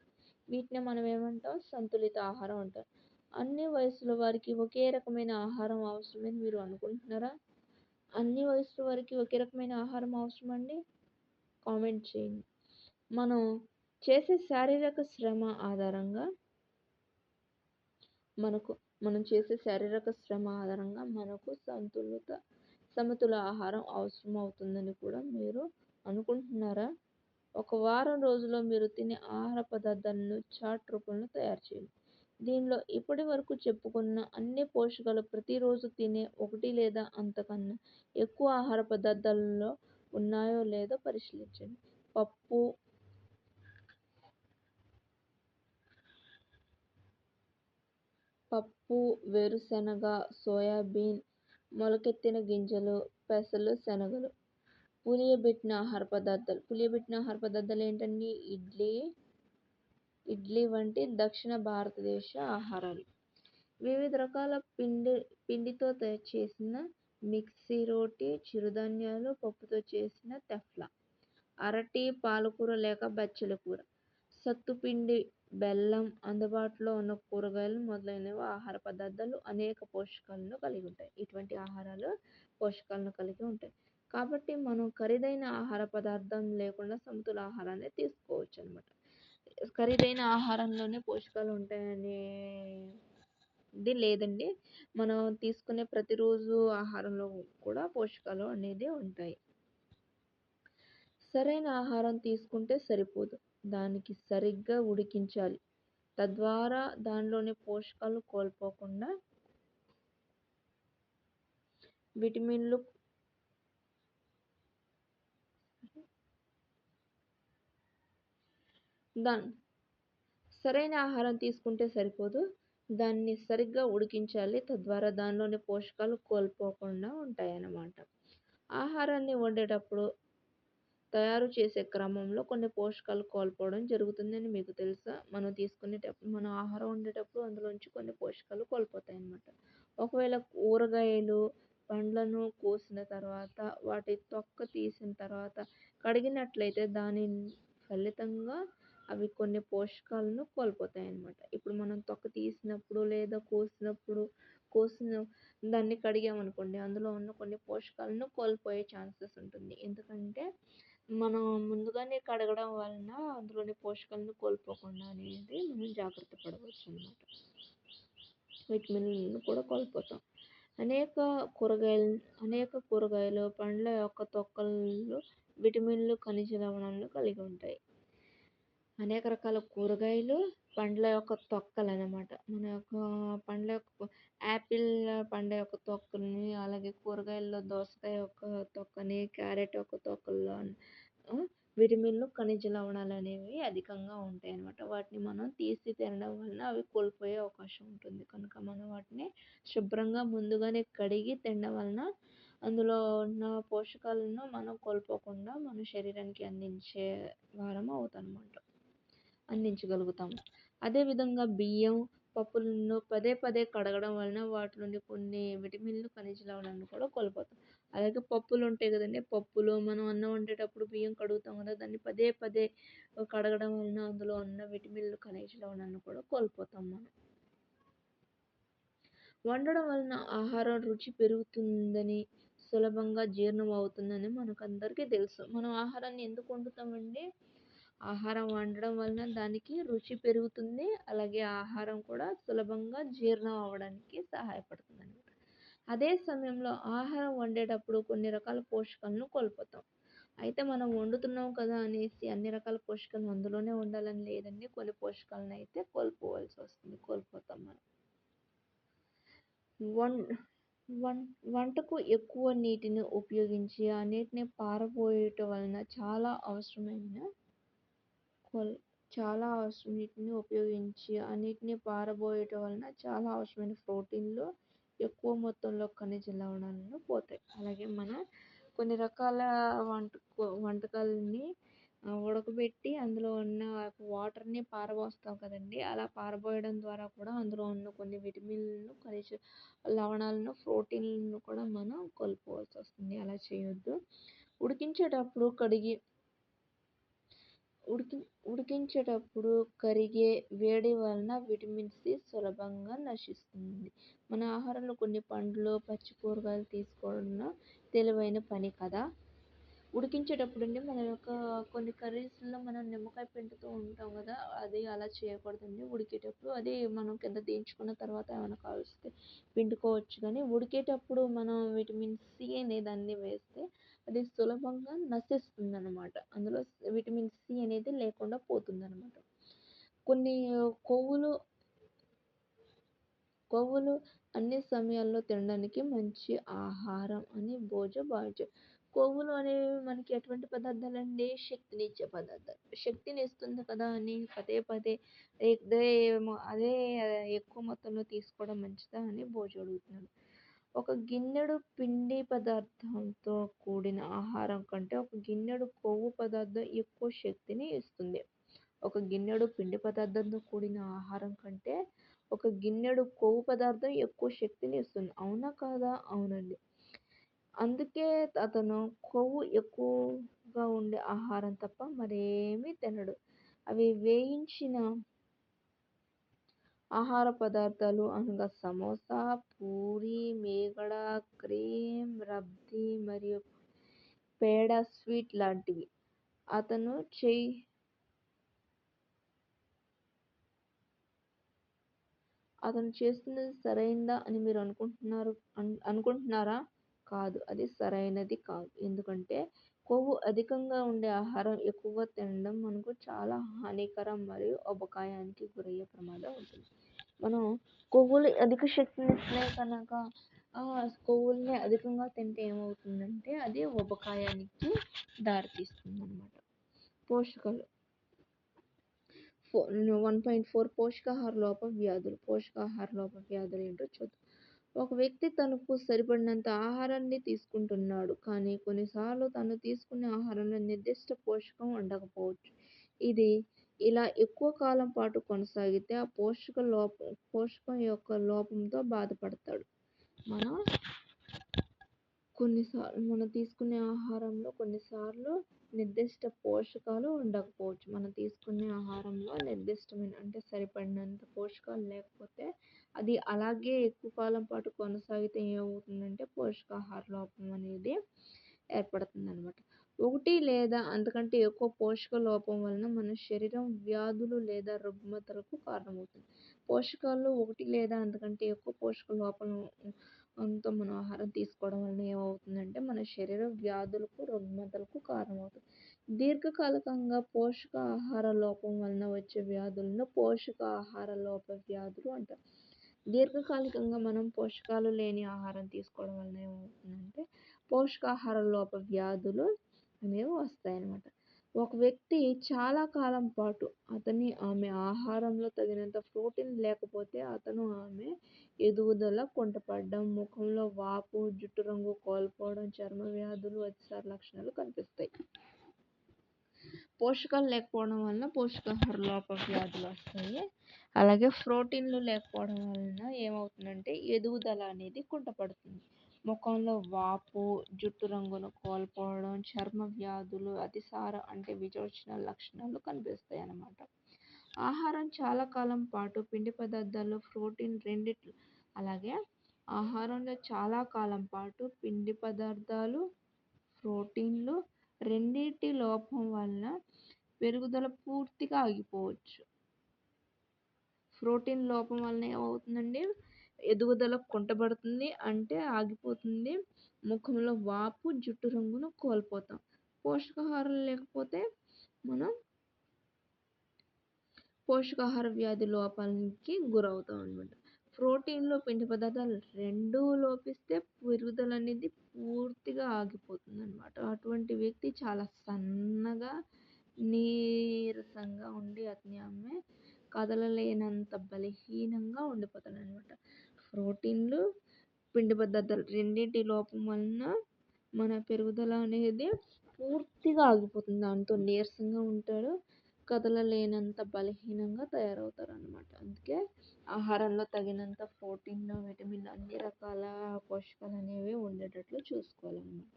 వీటిని మనం ఏమంటాం? సంతులిత ఆహారం అంటాం. అన్ని వయసుల వారికి ఒకే రకమైన ఆహారం అవసరమని మీరు అనుకుంటున్నారా? అన్ని వయసుల వారికి ఒకే రకమైన ఆహారం అవసరమండి? కామెంట్ చేయండి. మనం చేసే శారీరక శ్రమ ఆధారంగా మనకు సమతుల ఆహారం అవసరం అవుతుందని కూడా మీరు అనుకుంటున్నారా? ఒక వారం రోజుల్లో మీరు తినే ఆహార పదార్థాలను చార్ట్ రూపంలో తయారు చేయండి. దీనిలో ఇప్పటి వరకు చెప్పుకున్న అన్ని పోషకాలు ప్రతిరోజు తినే ఒకటి లేదా అంతకన్నా ఎక్కువ ఆహార పదార్థాలలో ఉన్నాయో లేదో పరిశీలించండి. పప్పు, వేరుశెనగ, సోయాబీన్, మొలకెత్తిన గింజలు, పెసలు, శనగలు. పులియబెట్టిన ఆహార పదార్థాలు ఏంటండి? ఇడ్లీ వంటి దక్షిణ భారతదేశ ఆహారాలు. వివిధ రకాల పిండితో చేసిన మిక్సీ రోటి, చిరుధాన్యాలు, పప్పుతో చేసిన తెఫ్లా, అరటి, పాలకూర లేక బచ్చల కూర, సత్తుపిండి, బెల్లం, అందుబాటులో ఉన్న కూరగాయలు మొదలైనవి ఆహార పదార్థాలు అనేక పోషకాలను కలిగి ఉంటాయి. ఇటువంటి ఆహారాలు పోషకాలను కలిగి ఉంటాయి. కాబట్టి మనం ఖరీదైన ఆహార పదార్థం లేకుండా సమతుల ఆహారాన్ని తీసుకోవచ్చు అన్నమాట. ఖరీదైన ఆహారంలోనే పోషకాలు ఉంటాయని లేదండి. మనం తీసుకునే ప్రతిరోజు ఆహారంలో కూడా పోషకాలు అనేది ఉంటాయి. సరైన ఆహారం తీసుకుంటే సరిపోదు. దానికి సరిగ్గా ఉడికించాలి. తద్వారా దానిలోని పోషకాలు కోల్పోకుండా విటమిన్‌లు దాన్ సరైన ఆహారం తీసుకుంటే సరిపోదు. దాన్ని సరిగ్గా ఉడికించాలి. తద్వారా దానిలోని పోషకాలు కోల్పోకుండా ఉంటాయన్నమాట. ఆహారాన్ని వండేటప్పుడు, తయారు చేసే క్రమంలో కొన్ని పోషకాలు కోల్పోవడం జరుగుతుందని మీకు తెలుసా? మనం ఆహారం వండేటప్పుడు అందులోంచి కొన్ని పోషకాలు కోల్పోతాయన్నమాట. ఒకవేళ కూరగాయలు, పండ్లను కోసిన తర్వాత, వాటి తొక్క తీసిన తర్వాత కడిగినట్లయితే దాని ఫలితంగా అవి కొన్ని పోషకాలను కోల్పోతాయన్నమాట. ఇప్పుడు మనం తొక్క తీసినప్పుడు లేదా కోసిన దాన్ని కడిగామనుకోండి, అందులో ఉన్న కొన్ని పోషకాలను కోల్పోయే ఛాన్సెస్ ఉంటుంది. ఎందుకంటే మనం ముందుగానే కడగడం వలన అందులోని పోషకాలను కోల్పోకుండా అనేది మనం జాగ్రత్త పడవచ్చనమాట. విటమిన్‌లను కూడా కోల్పోతాం. అనేక అనేక కూరగాయలు, పండ్ల యొక్క తొక్కల్లో విటమిన్‌లు, ఖనిజ లవణాలను కలిగి ఉంటాయి. అనేక రకాల కూరగాయలు, పండ్ల యొక్క తొక్కలనమాట. మన యొక్క పండ్ల యొక్క యాపిల్ పండు యొక్క తొక్కల్ని, అలాగే కూరగాయల్లో దోసకాయ యొక్క తొక్కని, క్యారెట్ యొక్క తొక్కల్లో ఆహ్, విటమిన్‌లు, ఖనిజ లవణాలనేవి అధికంగా ఉంటాయనమాట. వాటిని మనం తీసి తినడం వలన అవి కోల్పోయే అవకాశం ఉంటుంది. కనుక మనం వాటిని శుభ్రంగా ముందుగానే కడిగి తినడం వలన అందులో ఉన్న పోషకాలను మనం కోల్పోకుండా మన శరీరానికి అందించే వారం అందించగలుగుతాము. అదేవిధంగా బియ్యం, పప్పులను పదే పదే కడగడం వలన వాటి నుండి కొన్ని విటమిన్‌లు, ఖనిజ లవణాలను కూడా కోల్పోతాం. అలాగే పప్పులుంటాయి గదండీ! పప్పులు మనం అన్నం వండేటప్పుడు బియ్యం కడుగుతాం గదా! దాన్ని పదే పదే కడగడం వలన అందులో ఉన్న విటమిన్‌లు, ఖనిజ లవణాలను కూడా కోల్పోతాం మనం. వండడం వలన ఆహారం రుచి పెరుగుతుందని, సులభంగా జీర్ణం అవుతుందని మనకందరికీ తెలుసు. మనం ఆహారాన్ని ఎందుకు వండుతామండి? ఆహారం వండడం వలన దానికి రుచి పెరుగుతుంది. అలాగే ఆహారం కూడా సులభంగా జీర్ణం అవ్వడానికి సహాయపడుతుందనమాట. అదే సమయంలో ఆహారం వండేటప్పుడు కొన్ని రకాల పోషకాలను కోల్పోతాం. అయితే మనం వండుతున్నాం కదా అనేసి అన్ని రకాల పోషకాలు అందులోనే ఉండాలని లేదండి. కొన్ని పోషకాలనైతే కోల్పోతాం మనం. వం వం వంటకు ఎక్కువ నీటిని ఉపయోగించి, ఆ నీటిని పారబోయటం వలన కొల్ చాలా అవసరం నీటిని ఉపయోగించి, ఆ నీటిని పారబోయటం వలన చాలా అవసరమైన ప్రోటీన్‌లు, ఎక్కువ మొత్తంలో ఖనిజ లవణాలను పోతాయి. అలాగే మనం కొన్ని రకాల వంటకాలని ఉడకబెట్టి అందులో ఉన్న వాటర్‌ని పారబోస్తాం కదండీ! అలా పారబోయడం ద్వారా కూడా అందులో ఉన్న కొన్ని విటమిన్‌లను, ఖనిజ లవణాలను, ప్రోటీన్‌లను కూడా మనం కోల్పోవాల్సొస్తుంది. అలా చేయొద్దు. ఉడికించేటప్పుడు కడిగి ఉడికి ఉడికించేటప్పుడు కరిగే వేడి వలన విటమిన్ సి సులభంగా నశిస్తుంది. మన ఆహారంలో కొన్ని పండ్లు, పచ్చి కూరగాయలు తీసుకోవడం తెలివైన పని కదా! ఉడికించేటప్పుడండి మన యొక్క కొన్ని కర్రీస్‌లో మనం నిమ్మకాయ పిండుతూ ఉంటాం గదా! అది అలా చేయకూడదండి. ఉడికేటప్పుడు అది మనం కింద దించుకున్న తర్వాత ఏమైనా కావలిస్తే పిండుకోవచ్చు గానీ, ఉడికేటప్పుడు మనం విటమిన్ సి అనే దాన్ని వేస్తే అది సులభంగా నశిస్తుందనమాట. అందులో విటమిన్ సి అనేది లేకుండా పోతుందనమాట. కొన్ని కొవ్వులు కొవ్వులు అన్ని సమయాల్లో తినడానికి మంచి ఆహారం అని భావించారు. కొవ్వులు అనేవి మనకి ఎటువంటి పదార్థాలండి? శక్తినిచ్చే పదార్థాలు. శక్తినిస్తుంది కదా అని పదే పదే ఇదే అదే ఎక్కువ మొత్తంలో తీసుకోవడం మంచిదా అని అడుగుతున్నాడు. ఒక గిన్నెడు పిండి పదార్థంతో కూడిన ఆహారం కంటే ఒక గిన్నెడు కొవ్వు పదార్థం ఎక్కువ శక్తిని ఇస్తుంది. ఒక గిన్నెడు పిండి పదార్థంతో కూడిన ఆహారం కంటే ఒక గిన్నెడు కొవ్వు పదార్థం ఎక్కువ శక్తిని ఇస్తుంది. అవునా కాదా? అవునండి. అందుకే అతను కొవ్వు ఎక్కువగా ఉండే ఆహారం తప్ప మరేమీ తినడు. అవి వేయించిన ఆహార పదార్థాలు అనగా సమోసా, పూరి, మీగడ, క్రీమ్, రబ్డీ మరియు పేడ స్వీట్ లాంటివి. అతను చెయ్యి అతను చేస్తున్నది సరైందా అని మీరు అనుకుంటున్నారా? కాదు. అది సరైనది కాదు. ఎందుకంటే కొవ్వు అధికంగా ఉండే ఆహారం ఎక్కువగా తినడం మనకు చాలా హానికరం మరియు అపకాయానికి గురయ్యే ప్రమాదం ఉంటుంది. మనం కొవ్వులు అధిక శక్తినిస్తున్నాయి కనుక కొవ్వుల్ని అధికంగా తింటే ఏమవుతుందంటే అది ఉపకాయానికి దారితీస్తుందన్నమాట. పోషకాలు 1.4 పోషకాహార లోప వ్యాధులు. పోషకాహార లోప వ్యాధులు ఏంటో చూద్దాం. ఒక వ్యక్తి తనకు సరిపడినంత ఆహారాన్ని తీసుకుంటున్నాడు. కానీ కొన్నిసార్లు తను తీసుకునే ఆహారంలో నిర్దిష్ట పోషకం ఉండకపోవచ్చు. ఇది ఇలా ఎక్కువ కాలం పాటు కొనసాగితే ఆ పోషకం యొక్క లోపంతో బాధపడతాడు. మనం మనం తీసుకునే ఆహారంలో కొన్నిసార్లు నిర్దిష్ట పోషకాలు ఉండకపోవచ్చు. మనం తీసుకునే ఆహారంలో నిర్దిష్టమైన అంటే సరిపడినంత పోషకాలు లేకపోతే అది అలాగే ఎక్కువ కాలం పాటు కొనసాగితే ఏమవుతుందంటే పోషకాహార లోపం అనేది ఏర్పడుతుందనమాట. ఒకటి లేదా అంతకంటే ఎక్కువ పోషక లోపం వలన మన శరీరం వ్యాధులు లేదా రుగ్మతలకు కారణమవుతుంది. పోషకాల్లో ఒకటి లేదా అంతకంటే ఎక్కువ పోషక లోపం అంతా మనం ఆహారం తీసుకోవడం వలన ఏమవుతుందంటే మన శరీరం వ్యాధులకు రుగ్మతలకు కారణమవుతుంది. దీర్ఘకాలికంగా పోషకాహార లోపం వలన వచ్చే వ్యాధులను పోషకాహార లోప వ్యాధులు అంటారు. దీర్ఘకాలికంగా మనం పోషకాలు లేని ఆహారం తీసుకోవడం వలన ఏమవుతుందంటే పోషకాహార లోప వ్యాధులు అనేవి వస్తాయన్నమాట. ఒక వ్యక్తి చాలా కాలం పాటు ఆమె ఆహారంలో తగినంత ప్రోటీన్ లేకపోతే ఆమె ఎదుగుదల కుంటపడడం, ముఖంలో వాపు, జుట్టు రంగు కోల్పోవడం, చర్మ వ్యాధులు, అతిసార లక్షణాలు కనిపిస్తాయి. పోషకాలు లేకపోవడం వలన పోషకాహార లోప వ్యాధులు వస్తాయి. అలాగే ప్రోటీన్లు లేకపోవడం వలన ఏమవుతుందంటే ఎదుగుదల అనేది కుంటపడుతుంది. ముఖంలో వాపు, జుట్టు రంగును కోల్పోవడం, చర్మ వ్యాధులు, అతిసార అంటే విరోచన లక్షణాలు కనిపిస్తాయి అన్నమాట. ఆహారం చాలా కాలం పాటు పిండి పదార్థాల్లో ప్రోటీన్ రెండిట్లు అలాగే ఆహారంలో చాలా కాలం పాటు పిండి పదార్థాలు, ప్రోటీన్లు రెండింటి లోపం వలన పెరుగుదల పూర్తిగా ఆగిపోవచ్చు. ప్రోటీన్ లోపం వలన ఏమవుతుందండి ఎదుగుదల కుంటపడుతుంది అంటే ఆగిపోతుంది. ముఖంలో వాపు, జుట్టు రంగును కోల్పోతాం. పోషకాహారం లేకపోతే మనం పోషకాహార వ్యాధి లోపానికి గురవుతాం అనమాట. ప్రోటీన్లు, పిండి పదార్థాలు రెండూ లోపిస్తే పెరుగుదల అనేది పూర్తిగా ఆగిపోతుంది అనమాట. అటువంటి వ్యక్తి చాలా సన్నగా, నీరసంగా ఉండి ఆమె కదలలేనంత బలహీనంగా ఉండిపోతాడు అనమాట. ప్రోటీన్లు, పిండి పదార్థాలు రెండింటి లోపం వలన మన పెరుగుదల అనేది పూర్తిగా ఆగిపోతుంది. దాంతో నీరసంగా ఉంటాడు, కదలలేనంత బలహీనంగా తయారవుతారు అన్నమాట. అందుకే ఆహారంలో తగినంత ప్రోటీన్లు, విటమిన్లు అన్ని రకాల పోషకాలు అనేవి ఉండేటట్లు చూసుకోవాలన్నమాట.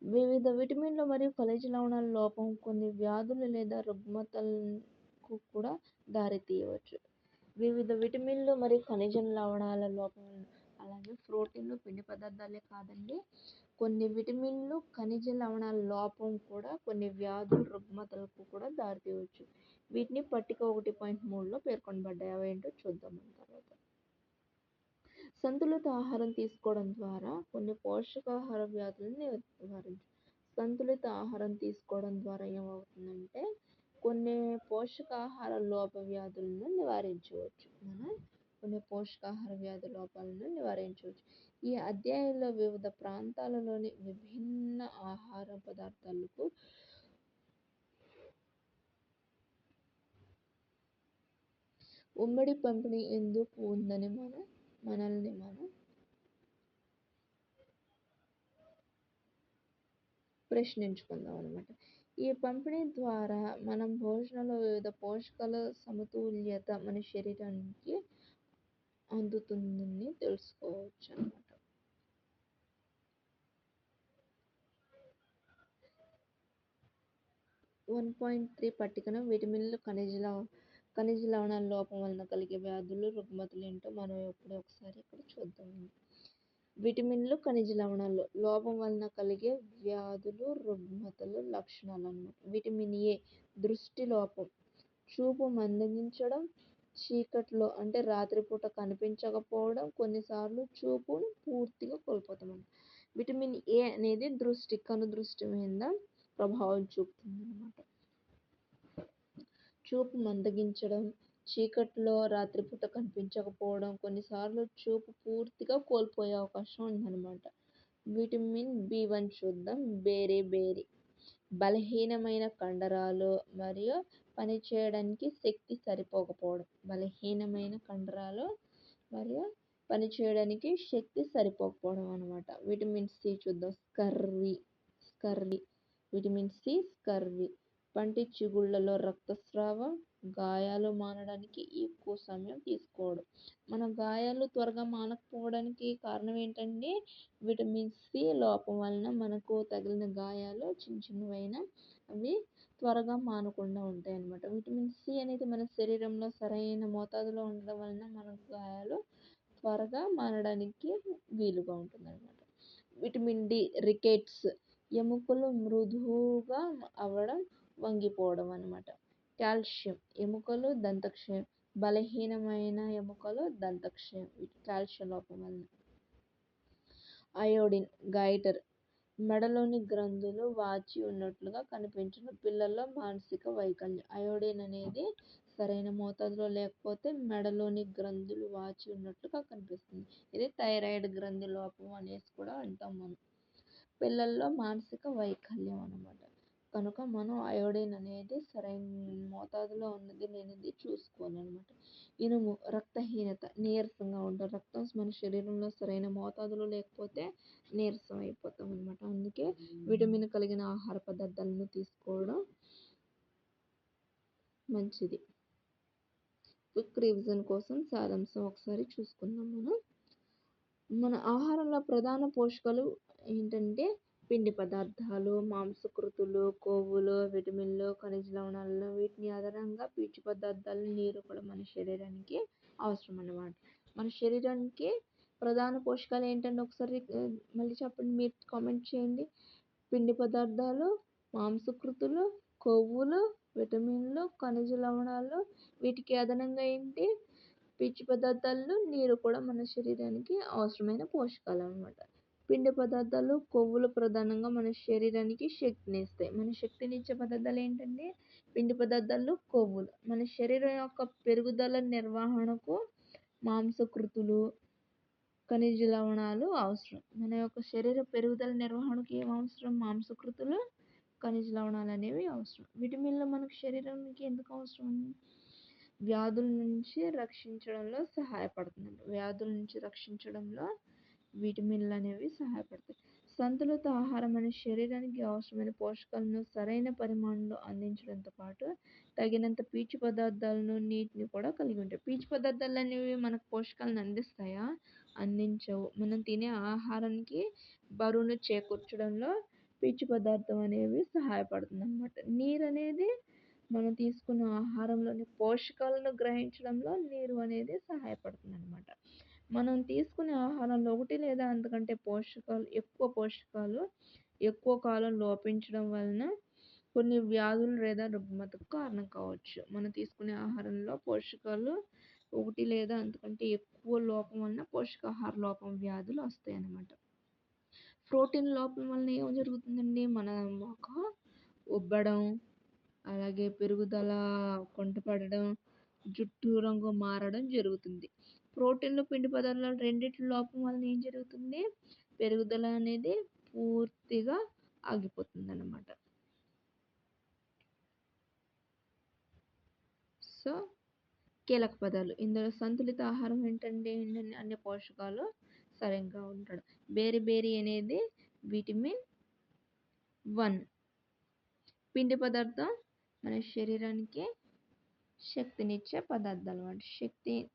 వివిధ విటమిన్లు మరియు ఖనిజ లవణాల లోపం కొన్ని వ్యాధులు లేదా రుగ్మతలకు కూడా దారితీయవచ్చు. వివిధ విటమిన్లు మరియు ఖనిజ లవణాల లోపం అలాగే ప్రోటీన్లు, పిండి పదార్థాలే కాదండి, కొన్ని విటమిన్లు, ఖనిజ లవణాల లోపం కూడా కొన్ని వ్యాధులు, రుగ్మతలకు కూడా దారితీయవచ్చు. వీటిని పట్టిక 1.3లో పేర్కొనబడ్డాయి. అవేంటో చూద్దాం తర్వాత. సంతులిత ఆహారం తీసుకోవడం ద్వారా కొన్ని పోషకాహార వ్యాధులను నివారించవచ్చు. సంతులిత ఆహారం తీసుకోవడం ద్వారా ఏమవుతుందంటే కొన్ని పోషకాహార లోప వ్యాధులను నివారించవచ్చు. కొన్ని పోషకాహార వ్యాధి లోపాలను నివారించవచ్చు. ఈ అధ్యాయంలో వివిధ ప్రాంతాలలోని విభిన్న ఆహార పదార్థాలకు ఉమ్మడి పంపిణీ ఎందుకు ఉందని మనల్ని మనం ప్రశ్నించుకుందాం అనమాట. ఈ పంపిణీ ద్వారా మనం భోజనంలో వివిధ పోషకాల సమతుల్యత మన శరీరానికి అందుతుందని తెలుసుకోవచ్చు అన్నమాట. 1.3 పట్టికను విటమిన్లు, ఖనిజ లవణాల లోపం వలన కలిగే వ్యాధులు, రుగ్మతలు ఏంటో మనం ఎప్పుడో ఒకసారి ఇక్కడ చూద్దాం. విటమిన్లు, ఖనిజ లవణాలు లోపం వలన కలిగే వ్యాధులు, రుగ్మతలు లక్షణాలు అన్నమాట. విటమిన్ ఏ దృష్టి లోపం, చూపు మందగించడం, చీకట్లో అంటే రాత్రిపూట కనిపించకపోవడం, కొన్నిసార్లు చూపును పూర్తిగా కోల్పోతామండి. విటమిన్ ఏ అనేది కనుదృష్టి మీద ప్రభావం చూపుతుందనమాట. చూపు మందగించడం, చీకట్లో రాత్రిపూట కనిపించకపోవడం, కొన్నిసార్లు చూపు పూర్తిగా కోల్పోయే అవకాశం ఉందనమాట. విటమిన్ బి1 చూద్దాం. బేరి బలహీనమైన కండరాలు మరియు పనిచేయడానికి శక్తి సరిపోకపోవడం. బలహీనమైన కండరాలు మరియు పనిచేయడానికి శక్తి సరిపోకపోవడం అనమాట. విటమిన్ సి చూద్దాం. స్కర్వి విటమిన్ సి స్కర్వి పంటి చిగుళ్ళలో రక్తస్రావం, గాయాలు మానడానికి ఎక్కువ సమయం తీసుకోవడం. మన గాయాలు త్వరగా మానకపోవడానికి కారణం ఏంటంటే విటమిన్ సి లోపం వలన మనకు తగిలిన గాయాలు చిన్నవైనా అవి త్వరగా మానకుండా ఉంటాయి అన్నమాట. విటమిన్ సి అనేది మన శరీరంలో సరైన మోతాదులో ఉండడం వలన మన గాయాలు త్వరగా మానడానికి వీలుగా ఉంటుందన్నమాట. విటమిన్ డి రికెట్స్ ఎముకలు మృదువుగా అవ్వడం, వంగిపోవడం అన్నమాట. కాల్షియం ఎముకలు దంతక్షయం బలహీనమైన ఎముకలు దంతక్షయం కాల్షియం లోపం వలన. అయోడిన్ గైటర్ మెడలోని గ్రంథులు వాచి ఉన్నట్లుగా కనిపించడం, పిల్లల్లో మానసిక వైకల్యం. అయోడిన్ అనేది సరైన మోతాదులో లేకపోతే మెడలోని గ్రంథులు వాచి ఉన్నట్లుగా కనిపిస్తుంది. ఇది థైరాయిడ్ గ్రంథి లోపం అనేసి కూడా అంటాం మనం. పిల్లల్లో మానసిక వైకల్యం అన్నమాట. కనుక మనం అయోడిన్ అనేది సరైన మోతాదులో ఉన్నది లేనిది చూసుకోవాలన్నమాట. ఇనుము రక్తహీనత నీరసంగా ఉంటాం. రక్తం మన శరీరంలో సరైన మోతాదులో లేకపోతే నీరసం అయిపోతాం అనమాట. అందుకే విటమిన్ కలిగిన ఆహార పదార్థాలను తీసుకోవడం మంచిది. క్విక్ రివిజన్ కోసం సారాంశం ఒకసారి చూసుకుందాం. మన ఆహారంలో ప్రధాన పోషకాలు ఏంటంటే పిండి పదార్థాలు, మాంసకృతులు, కొవ్వులు, విటమిన్లు, ఖనిజ లవణాలు. వీటిని ఆధారంగా పీచు పదార్థాలు, నీరు కూడా మన శరీరానికి అవసరం అన్నమాట. మన శరీరానికి ప్రధాన పోషకాలు ఏంటంటే ఒకసారి మళ్ళీ చెప్పండి, మీరు కామెంట్ చేయండి. పిండి పదార్థాలు, మాంసకృతులు, కొవ్వులు, విటమిన్లు, ఖనిజ లవణాలు. వీటికి అదనంగా ఏంటి పీచు పదార్థాలు, నీరు కూడా మన శరీరానికి అవసరమైన పోషకాలు అన్నమాట. పిండి పదార్థాలు, కొవ్వులు ప్రధానంగా మన శరీరానికి శక్తిని ఇస్తాయి. మన శక్తినిచ్చే పదార్థాలు ఏంటంటే పిండి పదార్థాలు, కొవ్వులు. మన శరీరం యొక్క పెరుగుదల నిర్వహణకు మాంసకృతులు, ఖనిజ లవణాలు అవసరం. మన యొక్క శరీర పెరుగుదల నిర్వహణకు ఏం అవసరం? మాంసకృతులు, ఖనిజ లవణాలు అనేవి అవసరం. విటమిన్లు మనకు శరీరానికి ఎందుకు అవసరం? వ్యాధుల నుంచి రక్షించడంలో సహాయపడుతుంది. వ్యాధుల నుంచి రక్షించడంలో విటమిన్లు అనేవి సహాయపడతాయి. సంతులిత ఆహారం మన శరీరానికి అవసరమైన పోషకాలను సరైన పరిమాణంలో అందించడంతో పాటు తగినంత పీచు పదార్థాలను, నీటిని కూడా కలిగి ఉంటాయి. పీచు పదార్థాలు అనేవి మనకు పోషకాలను అందిస్తాయా? అందించవు. మనం తినే ఆహారానికి బరువును చేకూర్చడంలో పీచు పదార్థం అనేవి సహాయపడుతుంది అన్నమాట. నీరు అనేది మనం తీసుకున్న ఆహారంలోని పోషకాలను గ్రహించడంలో నీరు అనేది సహాయపడుతుంది అన్నమాట. మనం తీసుకునే ఆహారంలో ఒకటి లేదా అంతకంటే ఎక్కువ పోషకాలు ఎక్కువ కాలం లోపించడం వలన కొన్ని వ్యాధులు లేదా రుగ్మతకు కారణం కావచ్చు. మనం తీసుకునే ఆహారంలో పోషకాలు ఒకటి లేదా అంతకంటే ఎక్కువ లోపం వలన పోషకాహార లోపం వ్యాధులు వస్తాయి అన్నమాట. ప్రోటీన్ లోపం వలన ఏం జరుగుతుందండి? మన మొఖ ఉబ్బడం, అలాగే పెరుగుదల కుంటుపడడం, జుట్టు రంగు మారడం జరుగుతుంది. ప్రోటీన్లు, పిండి పదార్థాలు రెండిటి లోపం వలన ఏం జరుగుతుంది? పెరుగుదల అనేది పూర్తిగా ఆగిపోతుంది అన్నమాట. సో కీలక పదాలు ఇందులో సంతులిత ఆహారం ఏంటంటే అన్ని పోషకాలు సరిగ్గా ఉండడం. బేరి అనేది విటమిన్ 1. పిండి పదార్థం మన శరీరానికి శక్తినిచ్చే పదార్థాలు అన్నమాట.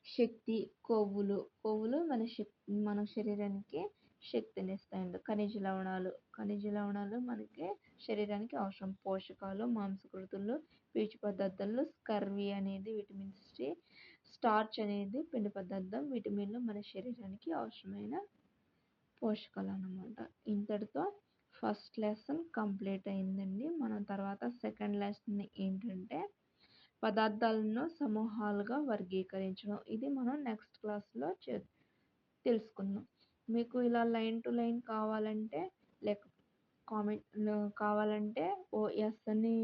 శక్తి కొవ్వులు మన శరీరానికి శక్తినిస్తాయండి. ఖనిజ లవణాలు మనకి శరీరానికి అవసరం. పోషకాలు, మాంసకృతులు, పీచు పదార్థాలు, స్కర్వి అనేది విటమిన్ సి, స్టార్చ్ అనేది పిండి పదార్థం, విటమిన్లు మన శరీరానికి అవసరమైన పోషకాలు అన్నమాట. ఇంతటితో ఫస్ట్ లెసన్ కంప్లీట్ అయిందండి. మనం తర్వాత సెకండ్ లెసన్ ఏంటంటే పదార్థాలను సమూహాలుగా వర్గీకరించడం. ఇది మనం నెక్స్ట్ క్లాస్‌లో తెలుసుకుందాం. మీకు ఇలా లైన్ టు లైన్ కావాలంటే లేక కావాలంటే యెస్ అని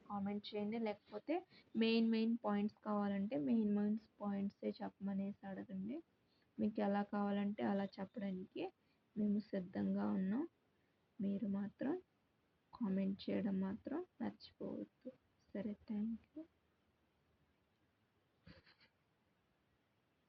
కామెంట్ చేయండి. లేకపోతే మెయిన్ పాయింట్స్ కావాలంటే మెయిన్ పాయింట్సే చెప్పమనేసి అడగండి. మీకు ఎలా కావాలంటే అలా చెప్పడానికి మేము సిద్ధంగా ఉన్నాం. మీరు మాత్రం కామెంట్ చేయడం మాత్రం మర్చిపోవద్దు. సరే, థ్యాంక్ యూ.